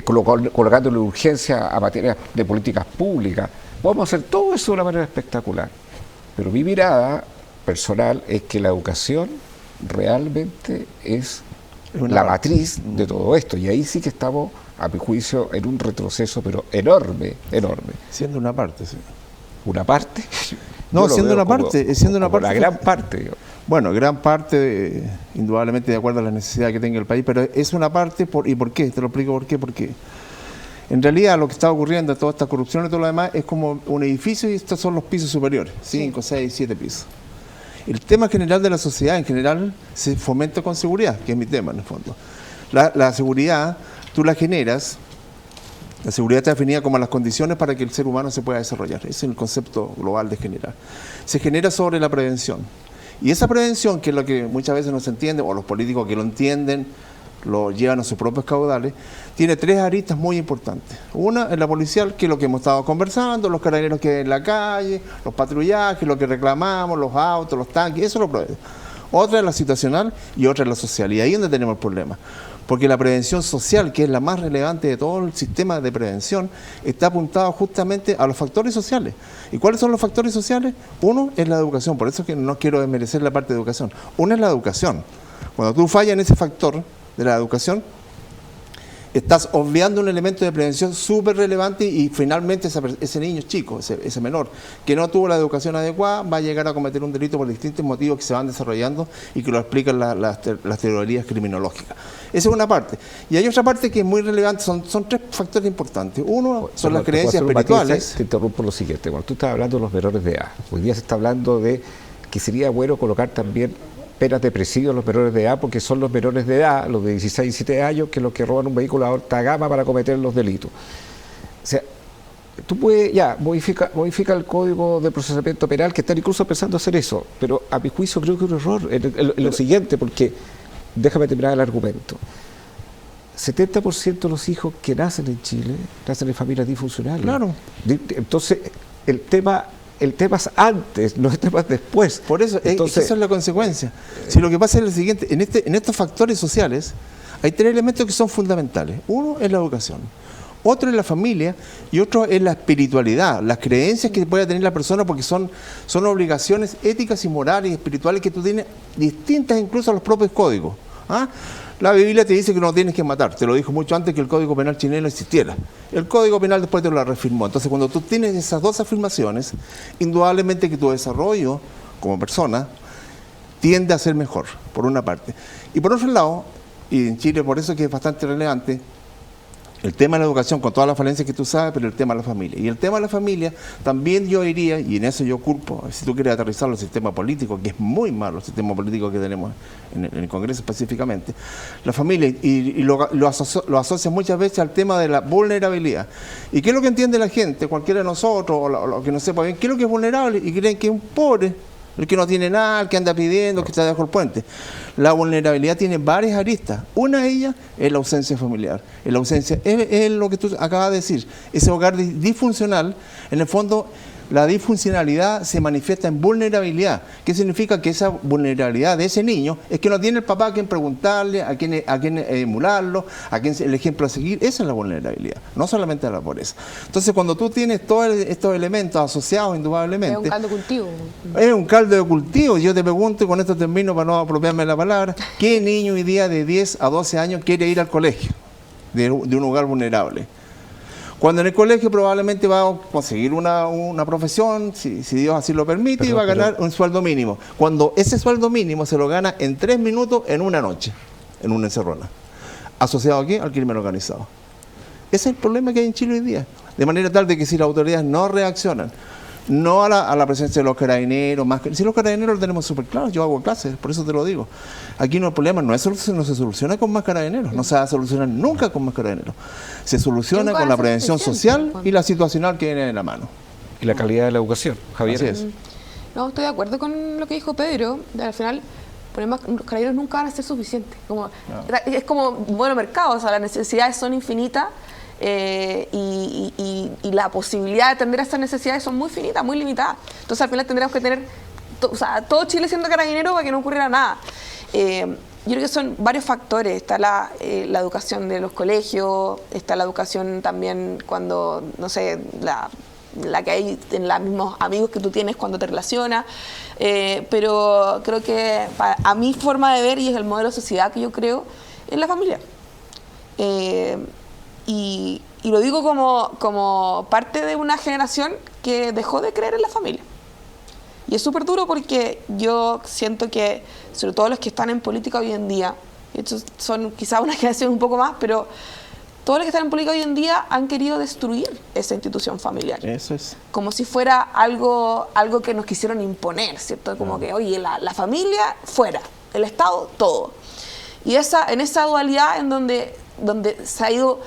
colocándole urgencia a materias de políticas públicas. Podemos hacer todo eso de una manera espectacular, pero mi mirada personal es que la educación realmente es la matriz de todo esto, y ahí sí que estamos, a mi juicio, en un retroceso, pero enorme. Siendo una parte, sí. ¿Una parte? No, Yo lo siendo veo una parte, siendo una como parte. la gran parte. Digo. Bueno, gran parte, indudablemente de acuerdo a las necesidades que tenga el país, pero es una parte, ¿y por qué? Te lo explico por qué. Porque en realidad lo que está ocurriendo, toda esta corrupción y todo lo demás, es como un edificio y estos son los pisos superiores, 5, 6, 7 pisos. El tema general de la sociedad, en general, se fomenta con seguridad, que es mi tema en el fondo. La seguridad, tú la generas, la seguridad está definida como las condiciones para que el ser humano se pueda desarrollar. Ese es el concepto global de generar. Se genera sobre la prevención. Y esa prevención, que es lo que muchas veces no se entiende, o los políticos que lo entienden, lo llevan a sus propios caudales, tiene 3 aristas muy importantes. Una es la policial, que es lo que hemos estado conversando, los carabineros que hay en la calle, los patrullajes, lo que reclamamos, los autos, los tanques, eso lo provee. Otra es la situacional y otra es la social. Y ahí es donde tenemos el problema. Porque la prevención social, que es la más relevante de todo el sistema de prevención, está apuntado justamente a los factores sociales. ¿Y cuáles son los factores sociales? Uno es la educación, por eso es que no quiero desmerecer la parte de educación. Uno es la educación. Cuando tú fallas en ese factor de la educación, estás obviando un elemento de prevención súper relevante y finalmente ese niño chico, ese menor, que no tuvo la educación adecuada, va a llegar a cometer un delito por distintos motivos que se van desarrollando y que lo explican las teorías criminológicas. Esa es una parte. Y hay otra parte que es muy relevante, son 3 factores importantes. Uno son las creencias espirituales. Te interrumpo lo siguiente, cuando tú estás hablando de los menores de edad, hoy día se está hablando de que sería bueno colocar también penas de presidio a los menores de edad, porque son los menores de edad, los de 16 y 17 años, que los que roban un vehículo a alta gama para cometer los delitos. O sea, tú puedes, modifica el Código de Procesamiento Penal, que están incluso pensando hacer eso, pero a mi juicio creo que es un error en lo siguiente, porque, déjame terminar el argumento, 70% de los hijos que nacen en Chile nacen en familias disfuncionales. Claro. Entonces, el tema es antes, no el tema es después. Por eso, entonces, esa es la consecuencia. Si lo que pasa es lo siguiente, en estos factores sociales hay 3 elementos que son fundamentales. Uno es la educación, otro es la familia y otro es la espiritualidad, las creencias que pueda tener la persona, porque son obligaciones éticas y morales y espirituales que tú tienes, distintas incluso a los propios códigos. ¿Ah? La Biblia te dice que no tienes que matar, te lo dijo mucho antes que el Código Penal chileno existiera. El Código Penal después te lo reafirmó. Entonces, cuando tú tienes esas 2 afirmaciones, indudablemente que tu desarrollo como persona tiende a ser mejor, por una parte. Y por otro lado, y en Chile por eso que es bastante relevante, El tema de la educación, con todas las falencias que tú sabes, pero el tema de la familia. Y el tema de la familia, también yo diría, y en eso yo culpo, si tú quieres aterrizarlo al sistema político, que es muy malo el sistema político que tenemos en el Congreso específicamente, la familia, y lo asocia muchas veces al tema de la vulnerabilidad. ¿Y qué es lo que entiende la gente, cualquiera de nosotros, o lo que no sepa bien, qué es lo que es vulnerable? Y creen que es un pobre, el que no tiene nada, el que anda pidiendo, el que está debajo del puente. La vulnerabilidad tiene varias aristas. Una de ellas es la ausencia familiar. La ausencia es lo que tú acabas de decir. Ese hogar disfuncional, en el fondo, la disfuncionalidad se manifiesta en vulnerabilidad. ¿Qué significa? Que esa vulnerabilidad de ese niño es que no tiene el papá a quien preguntarle, a quien emularlo, a quien el ejemplo a seguir. Esa es la vulnerabilidad, no solamente la pobreza. Entonces, cuando tú tienes todos estos elementos asociados indudablemente... Es un caldo de cultivo. Es un caldo de cultivo. Yo te pregunto, y con esto termino para no apropiarme de la palabra, ¿qué niño hoy día de 10 a 12 años quiere ir al colegio de un hogar vulnerable? Cuando en el colegio probablemente va a conseguir una profesión, si Dios así lo permite, y va a ganar un sueldo mínimo. Cuando ese sueldo mínimo se lo gana en 3 minutos en una noche, en una encerrona. ¿Asociado aquí? Al crimen organizado. Ese es el problema que hay en Chile hoy día. De manera tal de que si las autoridades no reaccionan, no a la presencia de los carabineros, si los carabineros lo tenemos súper claro, yo hago clases, por eso te lo digo. Aquí no el problema no se soluciona con más carabineros, no se va a solucionar nunca con más carabineros. Se soluciona con la prevención social y la situacional que viene de la mano. Y la calidad de la educación, Javier. Así es. No, estoy de acuerdo con lo que dijo Pedro. Al final, los carabineros nunca van a ser suficientes. Es como bueno mercado, o sea, las necesidades son infinitas. Y la posibilidad de atender a esas necesidades son muy finitas, muy limitadas. Entonces al final tendríamos que tener todo Chile siendo carabinero para que no ocurriera nada. Yo creo que son varios factores. Está la educación de los colegios, está la educación también cuando, no sé, la que hay en los mismos amigos que tú tienes cuando te relacionas, pero creo que a mi forma de ver, y es el modelo de sociedad que yo creo, es la familia. Y lo digo como parte de una generación que dejó de creer en la familia. Y es súper duro porque yo siento que, sobre todo los que están en política hoy en día, estos son quizás una generación un poco más, pero todos los que están en política hoy en día han querido destruir esa institución familiar. Eso es. Como si fuera algo que nos quisieron imponer, ¿cierto? Como que, oye, la familia fuera, el Estado todo. Y en esa dualidad en donde se ha ido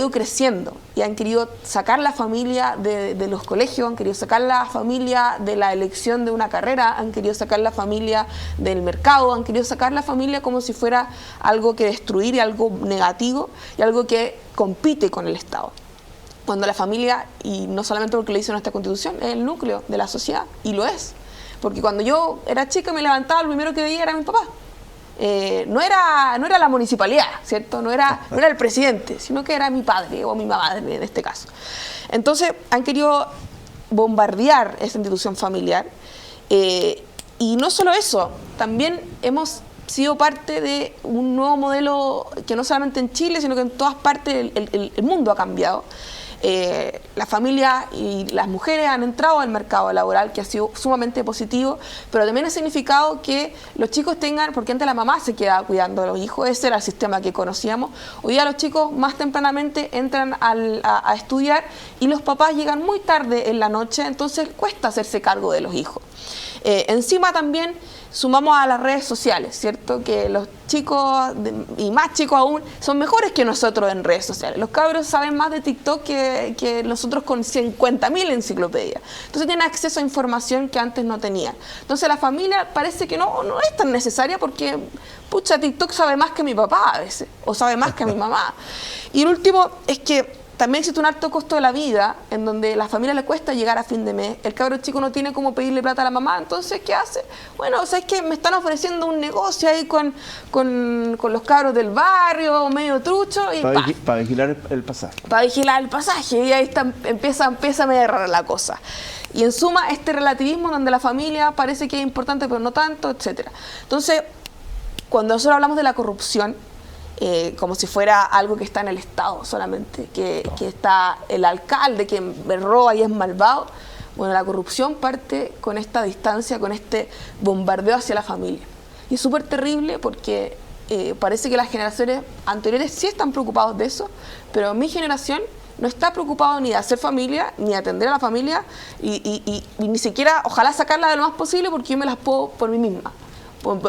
creciendo y han querido sacar la familia de los colegios, han querido sacar la familia de la elección de una carrera, han querido sacar la familia del mercado, han querido sacar la familia como si fuera algo que destruir y algo negativo y algo que compite con el Estado. Cuando la familia, y no solamente porque lo dice nuestra Constitución, es el núcleo de la sociedad, y lo es. Porque cuando yo era chica me levantaba, lo primero que veía era mi papá. No era la municipalidad, ¿cierto? No era el presidente, sino que era mi padre o mi mamá en este caso. Entonces han querido bombardear esa institución familiar y no solo eso, también hemos sido parte de un nuevo modelo que no solamente en Chile, sino que en todas partes el mundo ha cambiado. La familia y las mujeres han entrado al mercado laboral, que ha sido sumamente positivo, pero también ha significado que los chicos tengan, porque antes la mamá se quedaba cuidando a los hijos, ese era el sistema que conocíamos. Hoy día los chicos más tempranamente entran a estudiar y los papás llegan muy tarde en la noche, entonces cuesta hacerse cargo de los hijos. Encima también sumamos a las redes sociales, ¿cierto? Que los chicos, y más chicos aún, son mejores que nosotros en redes sociales. Los cabros saben más de TikTok que nosotros con 50.000 enciclopedias. Entonces tienen acceso a información que antes no tenían. Entonces la familia parece que no es tan necesaria porque, pucha, TikTok sabe más que mi papá a veces, o sabe más que mi mamá. Y el último es que también existe un alto costo de la vida en donde a la familia le cuesta llegar a fin de mes. El cabro chico no tiene cómo pedirle plata a la mamá, entonces ¿qué hace? Bueno, ¿sabes qué? Me están ofreciendo un negocio ahí con los cabros del barrio, medio trucho. Para vigilar el pasaje. Para vigilar el pasaje, y ahí empieza a medir la cosa. Y en suma, este relativismo donde la familia parece que es importante, pero no tanto, etcétera. Entonces, cuando nosotros hablamos de la corrupción, como si fuera algo que está en el Estado solamente, que está el alcalde que me roba y es malvado. Bueno, la corrupción parte con esta distancia, con este bombardeo hacia la familia. Y es súper terrible porque parece que las generaciones anteriores sí están preocupados de eso, pero mi generación no está preocupado ni de hacer familia, ni de atender a la familia, y ni siquiera, ojalá sacarla de lo más posible, porque yo me las puedo por mí misma.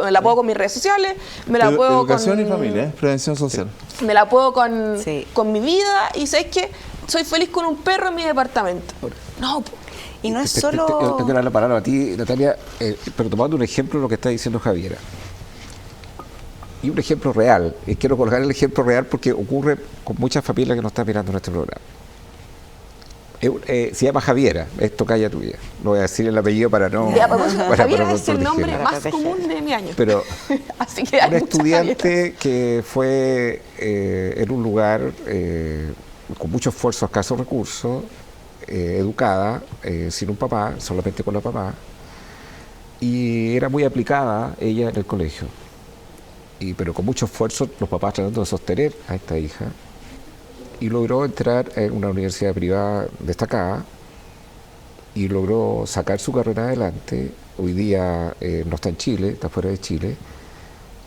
Me la puedo con mis redes sociales, me la puedo Educación con... y familia, prevención social. Me la puedo con, Sí. con mi vida, y ¿sabes qué? Soy feliz con un perro en mi departamento. No, po. Y no es Te solo... quiero dar la palabra a ti, Natalia, pero tomando un ejemplo de lo que está diciendo Javiera. Y un ejemplo real, y quiero colocar el ejemplo real porque ocurre con muchas familias que nos están mirando nuestro programa. Se llama Javiera, esto calla tuya. No voy a decir el apellido para no... Ya, pues, Javiera es el protegerla. nombre más común de mi año. Pero Así que hay una muchas estudiante que fue en un lugar con mucho esfuerzo, escasos recursos, educada, sin un papá, solamente con la papá, y era muy aplicada ella en el colegio. Pero con mucho esfuerzo los papás tratando de sostener a esta hija, y logró entrar en una universidad privada destacada y logró sacar su carrera adelante. Hoy día no está en Chile, está fuera de Chile,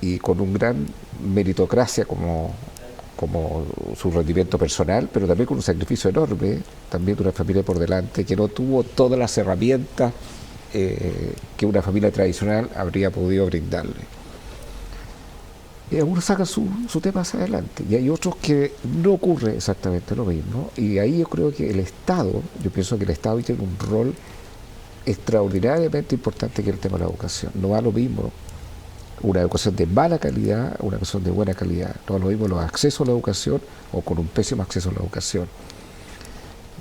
y con un gran meritocracia como su rendimiento personal, pero también con un sacrificio enorme, también de una familia por delante que no tuvo todas las herramientas que una familia tradicional habría podido brindarle. Y algunos sacan su tema hacia adelante, y hay otros que no ocurre exactamente lo mismo, y ahí yo creo que el Estado, yo pienso que el Estado tiene un rol extraordinariamente importante, que es el tema de la educación. No va lo mismo una educación de mala calidad a una educación de buena calidad, no va lo mismo los accesos a la educación o con un pésimo acceso a la educación.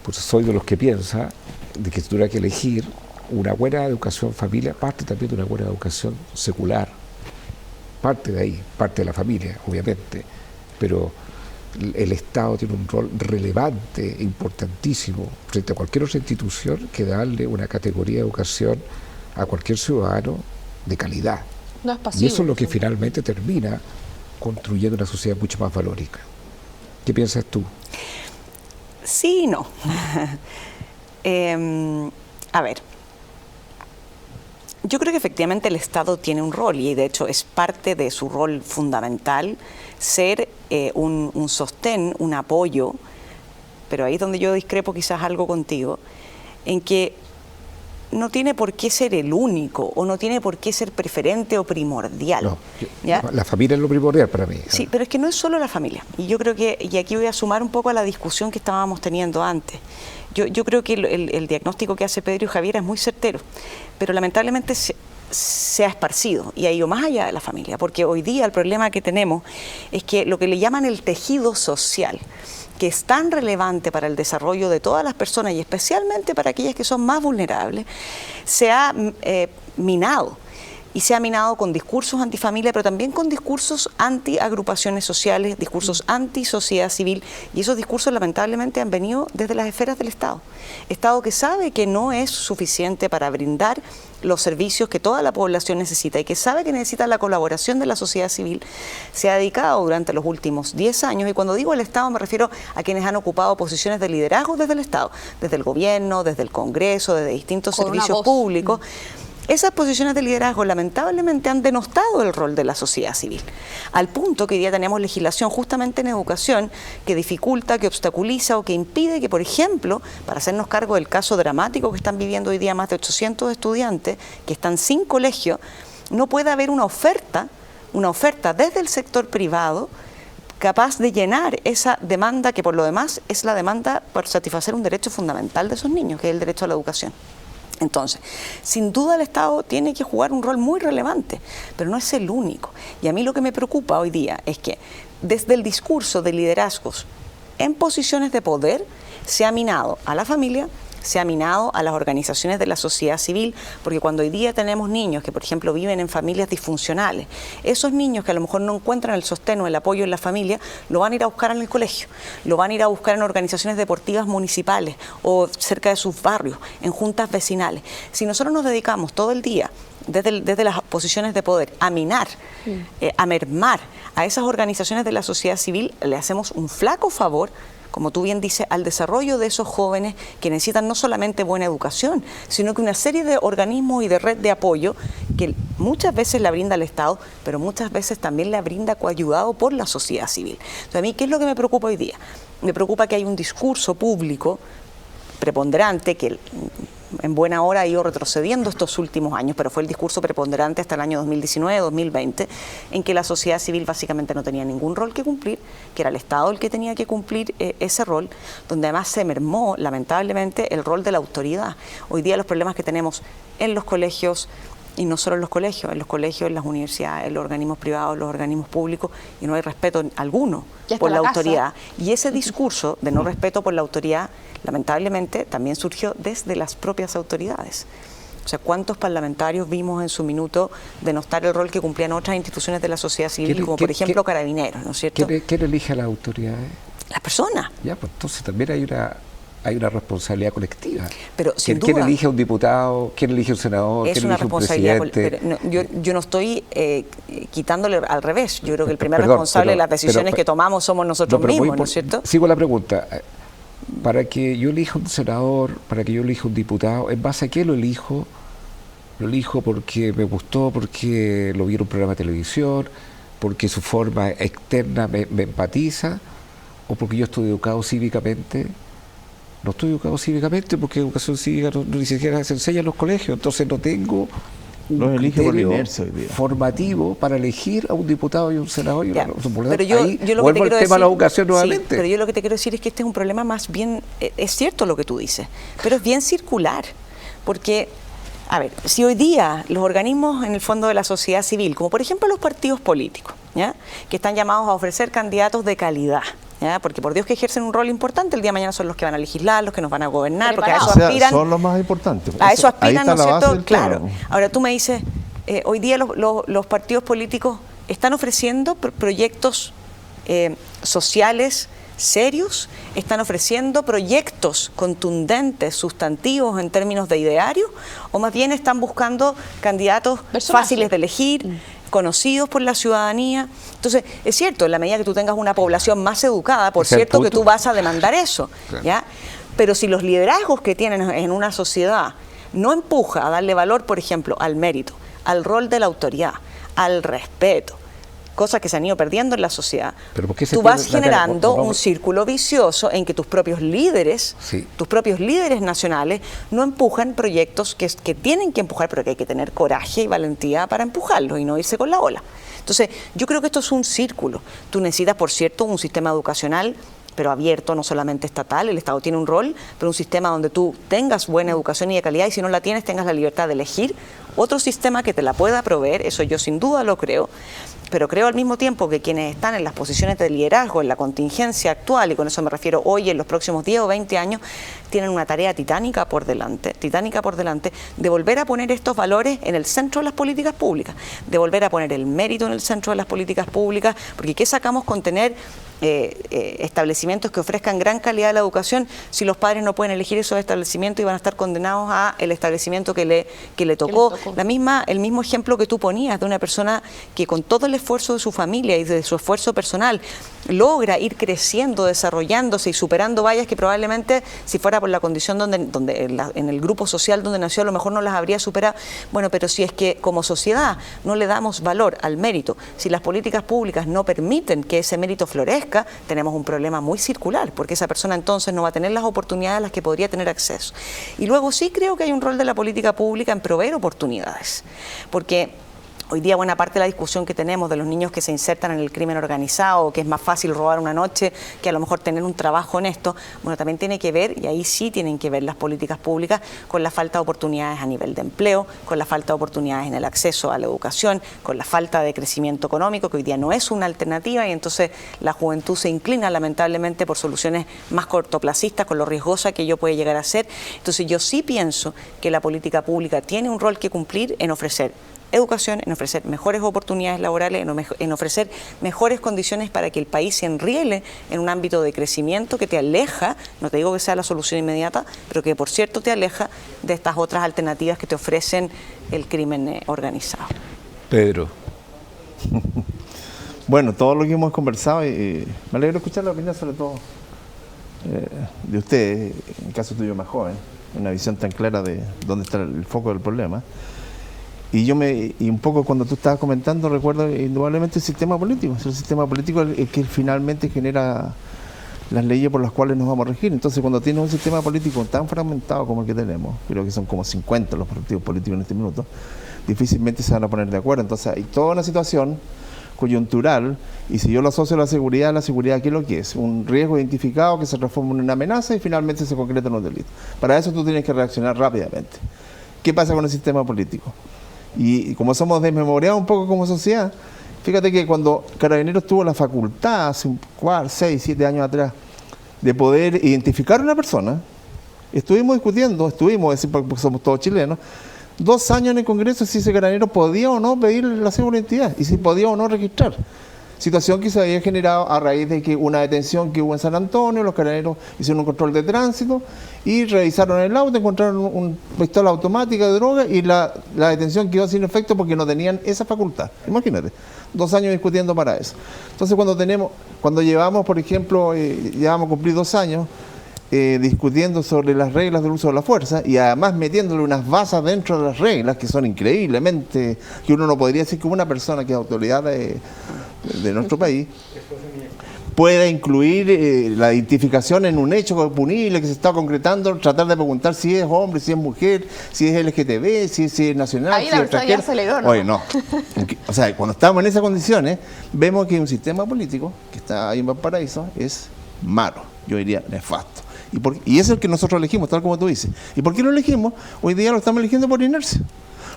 Pues soy de los que piensa de que si tuviera que elegir una buena educación familia, parte también de una buena educación secular. Parte de ahí, parte de la familia, obviamente, pero el Estado tiene un rol relevante, importantísimo, frente a cualquier otra institución, que darle una categoría de educación a cualquier ciudadano de calidad. No es pasivo. Y eso es lo que finalmente termina construyendo una sociedad mucho más valórica. ¿Qué piensas tú? Sí y no. A ver, yo creo que efectivamente el Estado tiene un rol, y de hecho es parte de su rol fundamental ser un sostén, un apoyo, pero ahí es donde yo discrepo quizás algo contigo, en que no tiene por qué ser el único, o no tiene por qué ser preferente o primordial. No, ¿ya? la familia es lo primordial para mí. Sí, pero es que no es solo la familia. Y yo creo que, y aquí voy a sumar un poco a la discusión que estábamos teniendo antes. Yo creo que el diagnóstico que hace Pedro y Javiera es muy certero, pero lamentablemente se ha esparcido y ha ido más allá de la familia, porque hoy día el problema que tenemos es que lo que le llaman el tejido social, que es tan relevante para el desarrollo de todas las personas y especialmente para aquellas que son más vulnerables, se ha minado. Y se ha minado con discursos antifamilia, pero también con discursos anti-agrupaciones sociales, discursos anti-sociedad civil, y esos discursos lamentablemente han venido desde las esferas del Estado. Estado que sabe que no es suficiente para brindar los servicios que toda la población necesita y que sabe que necesita la colaboración de la sociedad civil, se ha dedicado durante los últimos 10 años, y cuando digo el Estado me refiero a quienes han ocupado posiciones de liderazgo desde el Estado, desde el gobierno, desde el Congreso, desde distintos servicios públicos. Esas posiciones de liderazgo lamentablemente han denostado el rol de la sociedad civil, al punto que hoy día tenemos legislación justamente en educación que dificulta, que obstaculiza o que impide que, por ejemplo, para hacernos cargo del caso dramático que están viviendo hoy día más de 800 estudiantes que están sin colegio, no pueda haber una oferta desde el sector privado capaz de llenar esa demanda que por lo demás es la demanda para satisfacer un derecho fundamental de esos niños, que es el derecho a la educación. Entonces, sin duda el Estado tiene que jugar un rol muy relevante, pero no es el único. Y a mí lo que me preocupa hoy día es que desde el discurso de liderazgos en posiciones de poder se ha minado a la familia, se ha minado a las organizaciones de la sociedad civil, porque cuando hoy día tenemos niños que, por ejemplo, viven en familias disfuncionales, esos niños que a lo mejor no encuentran el sostén o el apoyo en la familia, lo van a ir a buscar en el colegio, lo van a ir a buscar en organizaciones deportivas municipales o cerca de sus barrios, en juntas vecinales. Si nosotros nos dedicamos todo el día desde las posiciones de poder a minar, a mermar a esas organizaciones de la sociedad civil, le hacemos un flaco favor, como tú bien dices, al desarrollo de esos jóvenes que necesitan no solamente buena educación, sino que una serie de organismos y de red de apoyo que muchas veces la brinda el Estado, pero muchas veces también la brinda coayudado por la sociedad civil. Entonces, a mí, ¿qué es lo que me preocupa hoy día? Me preocupa que hay un discurso público preponderante que en buena hora ha ido retrocediendo estos últimos años, pero fue el discurso preponderante hasta el año 2019-2020, en que la sociedad civil básicamente no tenía ningún rol que cumplir, que era el Estado el que tenía que cumplir ese rol, donde además se mermó lamentablemente el rol de la autoridad. Hoy día los problemas que tenemos en los colegios, y no solo en los colegios, en las universidades, en los organismos privados, en los organismos públicos, y no hay respeto alguno por la autoridad. Y ese discurso de no respeto por la autoridad, lamentablemente, también surgió desde las propias autoridades. O sea, ¿cuántos parlamentarios vimos en su minuto denostar el rol que cumplían otras instituciones de la sociedad civil, como por ejemplo Carabineros, ¿no es cierto? ¿Quién elige a las autoridades? Las personas. Ya, pues entonces también hay una responsabilidad colectiva. Pero sin ¿Quién duda, elige a un diputado? ¿Quién elige a un senador? es ¿Quién una elige a un responsabilidad. presidente? Pero yo no estoy quitándole al revés. Yo creo que el primer Perdón, responsable de las decisiones pero- que tomamos somos nosotros pero mismos, ¿no es cierto? Sigo la pregunta. Para que yo elija un senador, para que yo elija un diputado, ¿en base a qué lo elijo? Lo elijo porque me gustó, porque lo vi en un programa de televisión, porque su forma externa me empatiza, o porque yo estoy educado cívicamente. No estoy educado cívicamente porque educación cívica ni siquiera se enseña en los colegios, entonces no tengo un Los elige por la criterio inercia hoy día. formativo para elegir a un diputado y un senador y Ya, una pero yo ahí lo que te vuelvo al quiero tema de la decir- educación sí, nuevamente. pero yo lo que te quiero decir es que este es un problema más bien, es cierto lo que tú dices, pero es bien circular, porque, a ver, si hoy día los organismos en el fondo de la sociedad civil, como por ejemplo los partidos políticos, ¿ya?, que están llamados a ofrecer candidatos de calidad, ¿ya?, porque por Dios que ejercen un rol importante, el día de mañana son los que van a legislar, los que nos van a gobernar, porque a eso O sea, aspiran. son los más importantes. A eso Ahí aspiran, está ¿no es la base cierto? del Claro. tema. Ahora tú me dices, hoy día los partidos políticos están ofreciendo proyectos sociales serios, están ofreciendo proyectos contundentes, sustantivos en términos de ideario, o más bien están buscando candidatos Personajes. fáciles de elegir, conocidos por la ciudadanía. Entonces, es cierto, en la medida que tú tengas una población más educada, por Ese es el cierto que punto. tú vas a demandar eso, Claro. ¿ya? Pero si los liderazgos que tienen en una sociedad no empuja a darle valor, por ejemplo, al mérito, al rol de la autoridad, al respeto, cosas que se han ido perdiendo en la sociedad, Pero ¿por qué se tú vas pierde, Natalia? generando Vamos- un círculo vicioso en que tus propios líderes, Sí. tus propios líderes nacionales, no empujan proyectos que tienen que empujar, pero que hay que tener coraje y valentía para empujarlos y no irse con la ola. Entonces, yo creo que esto es un círculo. Tú necesitas, por cierto, un sistema educacional, pero abierto, no solamente estatal. El Estado tiene un rol, pero un sistema donde tú tengas buena educación y de calidad, y si no la tienes, tengas la libertad de elegir otro sistema que te la pueda proveer. Eso yo sin duda lo creo. Pero creo al mismo tiempo que quienes están en las posiciones de liderazgo, en la contingencia actual, y con eso me refiero hoy, en los próximos 10 o 20 años, tienen una tarea titánica por delante, de volver a poner estos valores en el centro de las políticas públicas, de volver a poner el mérito en el centro de las políticas públicas, porque ¿qué sacamos con tener establecimientos que ofrezcan gran calidad de la educación si los padres no pueden elegir esos establecimientos y van a estar condenados a el establecimiento que le tocó? El mismo ejemplo que tú ponías de una persona que con todo el esfuerzo de su familia y de su esfuerzo personal logra ir creciendo, desarrollándose y superando vallas que probablemente si fuera por la condición en el grupo social donde nació a lo mejor no las habría superado. Bueno, pero si es que como sociedad no le damos valor al mérito, si las políticas públicas no permiten que ese mérito florezca, tenemos un problema muy circular, porque esa persona entonces no va a tener las oportunidades a las que podría tener acceso. Y luego sí creo que hay un rol de la política pública en proveer oportunidades, porque hoy día buena parte de la discusión que tenemos de los niños que se insertan en el crimen organizado, que es más fácil robar una noche que a lo mejor tener un trabajo honesto, bueno, también tiene que ver, y ahí sí tienen que ver las políticas públicas, con la falta de oportunidades a nivel de empleo, con la falta de oportunidades en el acceso a la educación, con la falta de crecimiento económico, que hoy día no es una alternativa, y entonces la juventud se inclina lamentablemente por soluciones más cortoplacistas, con lo riesgosa que ello puede llegar a ser. Entonces yo sí pienso que la política pública tiene un rol que cumplir en ofrecer educación, en ofrecer mejores oportunidades laborales, en ofrecer mejores condiciones para que el país se enriele en un ámbito de crecimiento que te aleja, no te digo que sea la solución inmediata, pero que por cierto te aleja de estas otras alternativas que te ofrecen el crimen organizado. Pedro. Bueno, todo lo que hemos conversado, y me alegro escuchar la opinión sobre todo de usted, en el caso tuyo más joven, una visión tan clara de dónde está el foco del problema. Y un poco cuando tú estabas comentando, recuerdo indudablemente el sistema político. Es el sistema político el que finalmente genera las leyes por las cuales nos vamos a regir. Entonces, cuando tienes un sistema político tan fragmentado como el que tenemos, creo que son como 50 los partidos políticos en este minuto, difícilmente se van a poner de acuerdo. Entonces, hay toda una situación coyuntural, y si yo lo asocio a la seguridad, ¿qué es lo que es? Un riesgo identificado que se transforma en una amenaza y finalmente se concreta en un delito. Para eso tú tienes que reaccionar rápidamente. ¿Qué pasa con el sistema político? Y como somos desmemoriados un poco como sociedad, fíjate que cuando Carabineros tuvo la facultad, hace 6, 7 años atrás, de poder identificar a una persona, estuvimos discutiendo, porque somos todos chilenos, 2 años en el Congreso si ese carabinero podía o no pedir la cédula de identidad y si podía o no registrar. Situación que se había generado a raíz de que una detención que hubo en San Antonio, los carabineros hicieron un control de tránsito y revisaron el auto, encontraron una pistola automática de droga y la detención quedó sin efecto porque no tenían esa facultad. Imagínate, 2 años discutiendo para eso. Entonces cuando llevamos, por ejemplo, ya vamos a cumplir 2 años, discutiendo sobre las reglas del uso de la fuerza y además metiéndole unas basas dentro de las reglas que son increíblemente, que uno no podría decir que una persona que es autoridad de nuestro país pueda incluir la identificación en un hecho punible que se está concretando, tratar de preguntar si es hombre, si es mujer, si es LGTB, si es nacional, ahí si la es verdad ya extranjero. se le dio, ¿no? Oye, no. O sea, cuando estamos en esas condiciones, vemos que un sistema político que está ahí en Valparaíso es malo, yo diría nefasto. Y es el que nosotros elegimos, tal como tú dices. ¿Y por qué lo elegimos? Hoy día lo estamos eligiendo por inercia.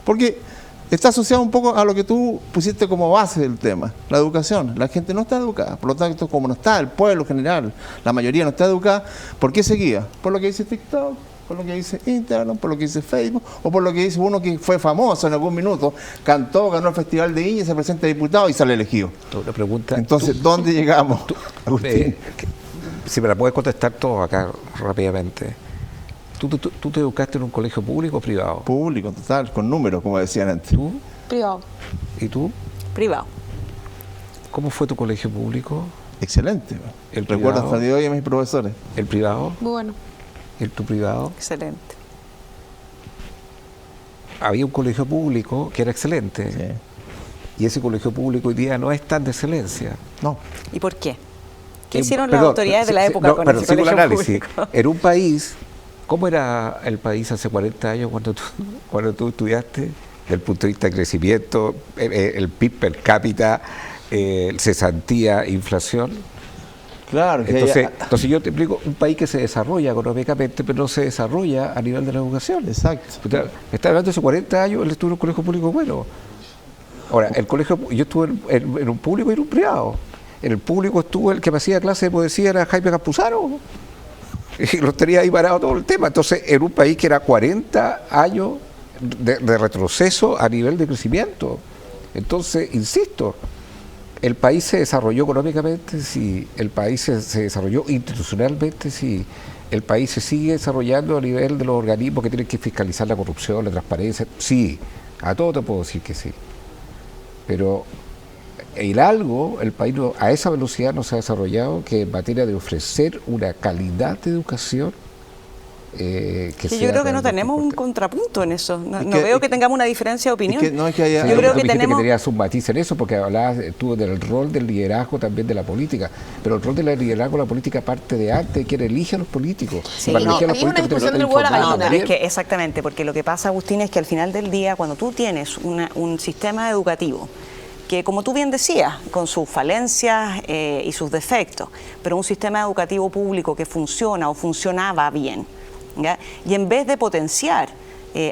Porque está asociado un poco a lo que tú pusiste como base del tema, la educación. La gente no está educada, por lo tanto, como no está, el pueblo en general, la mayoría no está educada, ¿por qué se guía? Por lo que dice TikTok, por lo que dice Instagram, por lo que dice Facebook, o por lo que dice uno que fue famoso en algún minuto, cantó, ganó el Festival de Viña, se presenta diputado y sale elegido. Una pregunta. Entonces, ¿dónde llegamos, Agustín? Si me la puedes contestar todo acá rápidamente. ¿Tú te educaste en un colegio público o privado? Público, total, con números, como decían antes. ¿Tú? Privado. ¿Y tú? Privado. ¿Cómo fue tu colegio público? Excelente. ¿El Recuerdo privado? hasta el día de hoy a mis profesores. ¿El privado? Muy bueno. ¿Tu privado? Excelente. Había un colegio público que era excelente. Sí. Y ese colegio público hoy día no es tan de excelencia. No. ¿Y por qué? ¿Qué hicieron Perdón, las autoridades de la época con ese sigo el colegio análisis. público? En un país, ¿cómo era el país hace 40 años cuando tú estudiaste? Desde el punto de vista de crecimiento, el PIB per cápita, cesantía, inflación. Claro. Que Entonces yo te explico, un país que se desarrolla económicamente, pero no se desarrolla a nivel de la educación. Exacto. Me está hablando de hace 40 años, él estuvo en un colegio público bueno. Ahora, yo estuve en un público y en un privado. En el público estuvo el que me hacía clase de poesía, era Jaime Campuzano, y los tenía ahí parado todo el tema. Entonces, en un país que era 40 años de retroceso a nivel de crecimiento. Entonces, insisto, el país se desarrolló económicamente, sí, el país se desarrolló institucionalmente, sí, el país se sigue desarrollando a nivel de los organismos que tienen que fiscalizar la corrupción, la transparencia, sí, a todo te puedo decir que sí. Pero el país a esa velocidad no se ha desarrollado, que en materia de ofrecer una calidad de educación que yo creo que no tenemos un contrapunto en eso. No veo que tengamos una diferencia de opinión. No, que haya, yo creo que tenemos... que tenías un matiz en eso, porque hablabas tú del rol del liderazgo también de la política, pero el rol del liderazgo de la política parte de antes, quien elige a los políticos. Sí, para elegir a los es una políticos discusión del tenés que huevo a la informar gallina. también. Es que exactamente, porque lo que pasa, Agustín, es que al final del día, cuando tú tienes un sistema educativo que, como tú bien decías, con sus falencias y sus defectos, pero un sistema educativo público que funciona o funcionaba bien, ¿ya? Y en vez de potenciar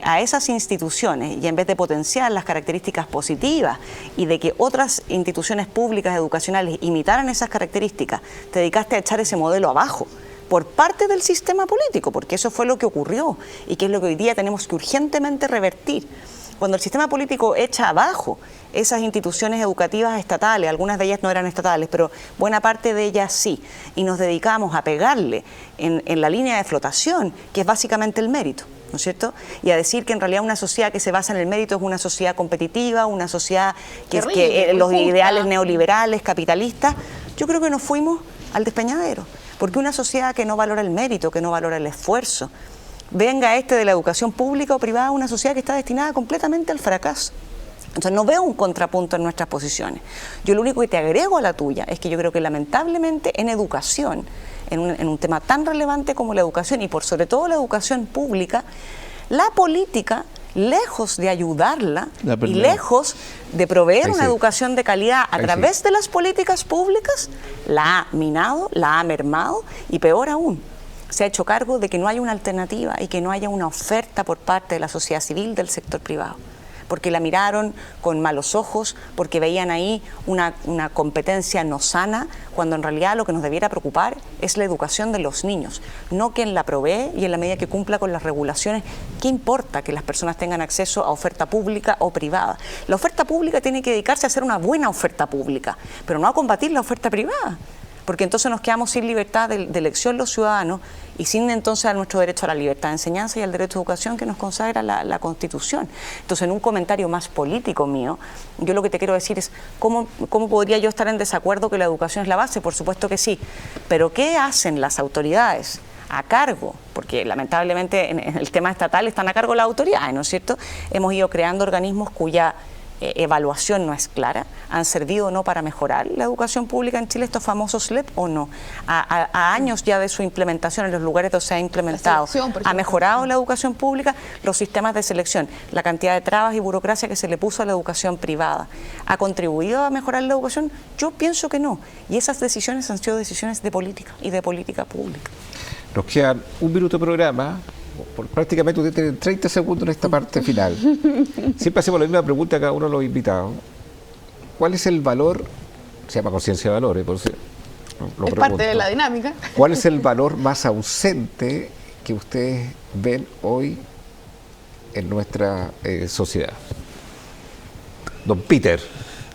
a esas instituciones y en vez de potenciar las características positivas y de que otras instituciones públicas educacionales imitaran esas características, te dedicaste a echar ese modelo abajo por parte del sistema político, porque eso fue lo que ocurrió y que es lo que hoy día tenemos que urgentemente revertir. Cuando el sistema político echa abajo esas instituciones educativas estatales, algunas de ellas no eran estatales, pero buena parte de ellas sí, y nos dedicamos a pegarle en la línea de flotación, que es básicamente el mérito, ¿no es cierto? Y a decir que en realidad una sociedad que se basa en el mérito es una sociedad competitiva, una sociedad que los ideales neoliberales, capitalistas, yo creo que nos fuimos al despeñadero, porque una sociedad que no valora el mérito, que no valora el esfuerzo, venga de la educación pública o privada, una sociedad que está destinada completamente al fracaso. Entonces no veo un contrapunto en nuestras posiciones. Yo lo único que te agrego a la tuya es que yo creo que lamentablemente en educación, en un tema tan relevante como la educación y por sobre todo la educación pública, la política, lejos de ayudarla y lejos de proveer una educación de calidad a través de las políticas públicas, la ha minado, la ha mermado y peor aún, se ha hecho cargo de que no haya una alternativa y que no haya una oferta por parte de la sociedad civil del sector privado. Porque la miraron con malos ojos, porque veían ahí una competencia no sana, cuando en realidad lo que nos debiera preocupar es la educación de los niños, no quien la provee y en la medida que cumpla con las regulaciones. ¿Qué importa que las personas tengan acceso a oferta pública o privada? La oferta pública tiene que dedicarse a hacer una buena oferta pública, pero no a combatir la oferta privada, porque entonces nos quedamos sin libertad de elección los ciudadanos y sin entonces a nuestro derecho a la libertad de enseñanza y al derecho a educación que nos consagra la Constitución. Entonces, en un comentario más político mío, yo lo que te quiero decir es ¿cómo podría yo estar en desacuerdo que la educación es la base? Por supuesto que sí, pero ¿qué hacen las autoridades a cargo? Porque lamentablemente en el tema estatal están a cargo las autoridades, ¿no es cierto? Hemos ido creando organismos cuya evaluación no es clara. ¿Han servido o no para mejorar la educación pública en Chile, estos famosos SLEP o no? A años ya de su implementación en los lugares donde se ha implementado, ¿ha mejorado la educación pública? Los sistemas de selección, la cantidad de trabas y burocracia que se le puso a la educación privada, ¿ha contribuido a mejorar la educación? Yo pienso que no. Y esas decisiones han sido decisiones de política y de política pública. Nos quedan un minuto de programa. Prácticamente usted tiene 30 segundos en esta parte final. Siempre hacemos la misma pregunta a cada uno de los invitados. ¿Cuál es el valor? Se llama conciencia de valores, por eso lo es pregunto. parte de la dinámica. ¿Cuál es el valor más ausente que ustedes ven hoy en nuestra sociedad? Don Peter.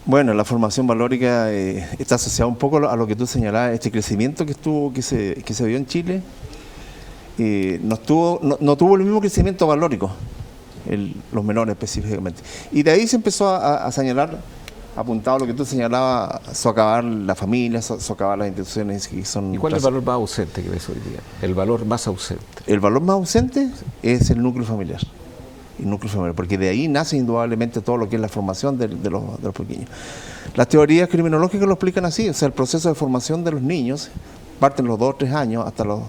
Bueno, la formación valórica está asociada un poco a lo que tú señalabas, este crecimiento que se vio en Chile. No tuvo el mismo crecimiento valórico, los menores específicamente. Y de ahí se empezó a señalar, apuntado a lo que tú señalabas, socavar la familia, socavar las instituciones que son... ¿Y cuál es el valor más ausente que ves hoy día? El valor más ausente. El valor más ausente es el núcleo familiar. El núcleo familiar, porque de ahí nace indudablemente todo lo que es la formación de los pequeños. Las teorías criminológicas lo explican así, o sea, el proceso de formación de los niños parten los 2 o 3 años hasta los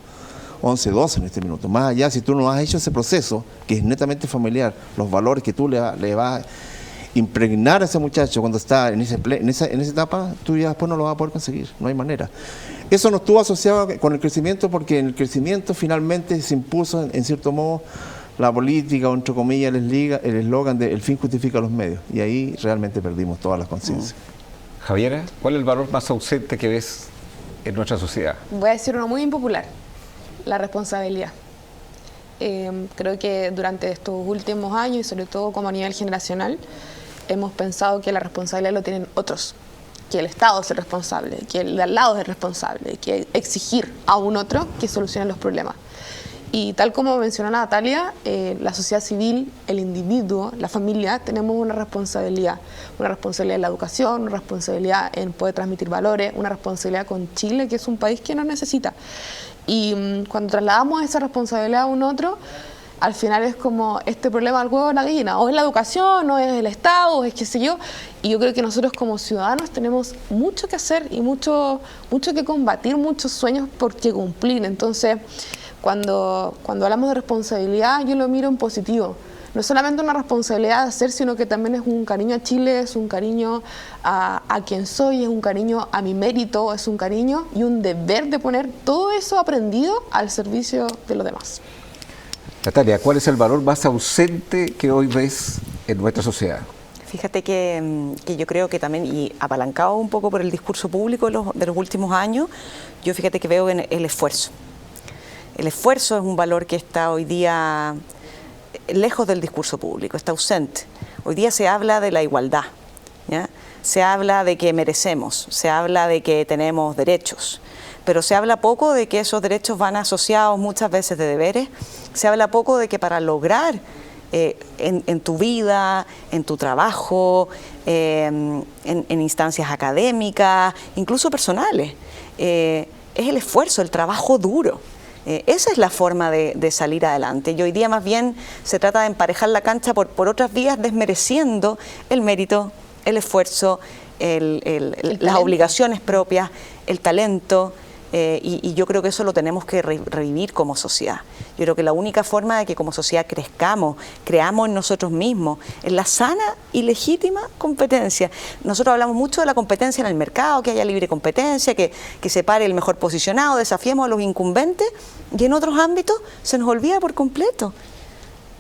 11, 12 en este minuto. Más allá, si tú no has hecho ese proceso, que es netamente familiar, los valores que tú le vas a impregnar a ese muchacho cuando está en esa etapa, tú ya después no lo vas a poder conseguir, no hay manera. Eso no estuvo asociado con el crecimiento, porque en el crecimiento finalmente se impuso, en cierto modo, la política, o entre comillas, el eslogan de el fin justifica los medios, y ahí realmente perdimos todas las conciencias. Javiera, ¿cuál es el valor más ausente que ves en nuestra sociedad? Voy a decir uno muy impopular: la responsabilidad. Creo que durante estos últimos años, y sobre todo como a nivel generacional, hemos pensado que la responsabilidad lo tienen otros, que el Estado es el responsable, que el de al lado es el responsable, que exigir a un otro que solucione los problemas. Y tal como mencionó Natalia, la sociedad civil, el individuo, la familia, tenemos una responsabilidad en la educación, una responsabilidad en poder transmitir valores, una responsabilidad con Chile, que es un país que nos necesita. Y cuando trasladamos esa responsabilidad a un otro, al final es como este problema del huevo de la gallina: o es la educación, o es el Estado, o es qué sé yo. Y yo creo que nosotros como ciudadanos tenemos mucho que hacer y mucho que combatir, muchos sueños por que cumplir. Entonces, cuando hablamos de responsabilidad, yo lo miro en positivo. No es solamente una responsabilidad de hacer, sino que también es un cariño a Chile, es un cariño a quien soy, es un cariño a mi mérito, es un cariño y un deber de poner todo eso aprendido al servicio de los demás. Natalia, ¿cuál es el valor más ausente que hoy ves en nuestra sociedad? Fíjate que yo creo que también, y apalancado un poco por el discurso público de los últimos años, yo fíjate que veo en el esfuerzo. El esfuerzo es un valor que está hoy día lejos del discurso público, está ausente. Hoy día se habla de la igualdad, ¿ya? Se habla de que merecemos, se habla de que tenemos derechos, pero se habla poco de que esos derechos van asociados muchas veces de deberes, se habla poco de que para lograr en tu vida, en tu trabajo, en instancias académicas, incluso personales, es el esfuerzo, el trabajo duro. Esa es la forma de salir adelante. Y hoy día más bien se trata de emparejar la cancha por otras vías, desmereciendo el mérito, el esfuerzo, las obligaciones propias, el talento. Y yo creo que eso lo tenemos que revivir como sociedad. Yo creo que la única forma de que como sociedad crezcamos, creamos en nosotros mismos, en la sana y legítima competencia. Nosotros hablamos mucho de la competencia en el mercado, que haya libre competencia, que se pare el mejor posicionado, desafiemos a los incumbentes, y en otros ámbitos se nos olvida por completo.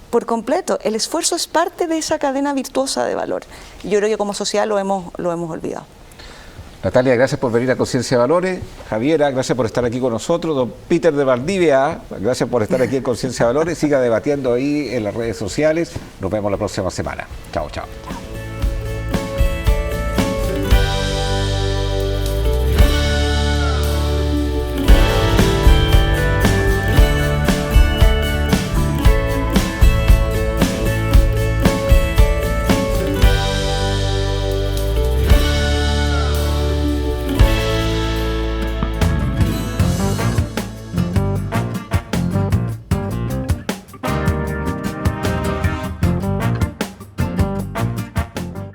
Por completo. El esfuerzo es parte de esa cadena virtuosa de valor. Y yo creo que como sociedad lo hemos olvidado. Natalia, gracias por venir a Conciencia de Valores. Javiera, gracias por estar aquí con nosotros. Don Peter de Valdivia, gracias por estar aquí en Conciencia de Valores. Siga debatiendo ahí en las redes sociales. Nos vemos la próxima semana. Chao, chao.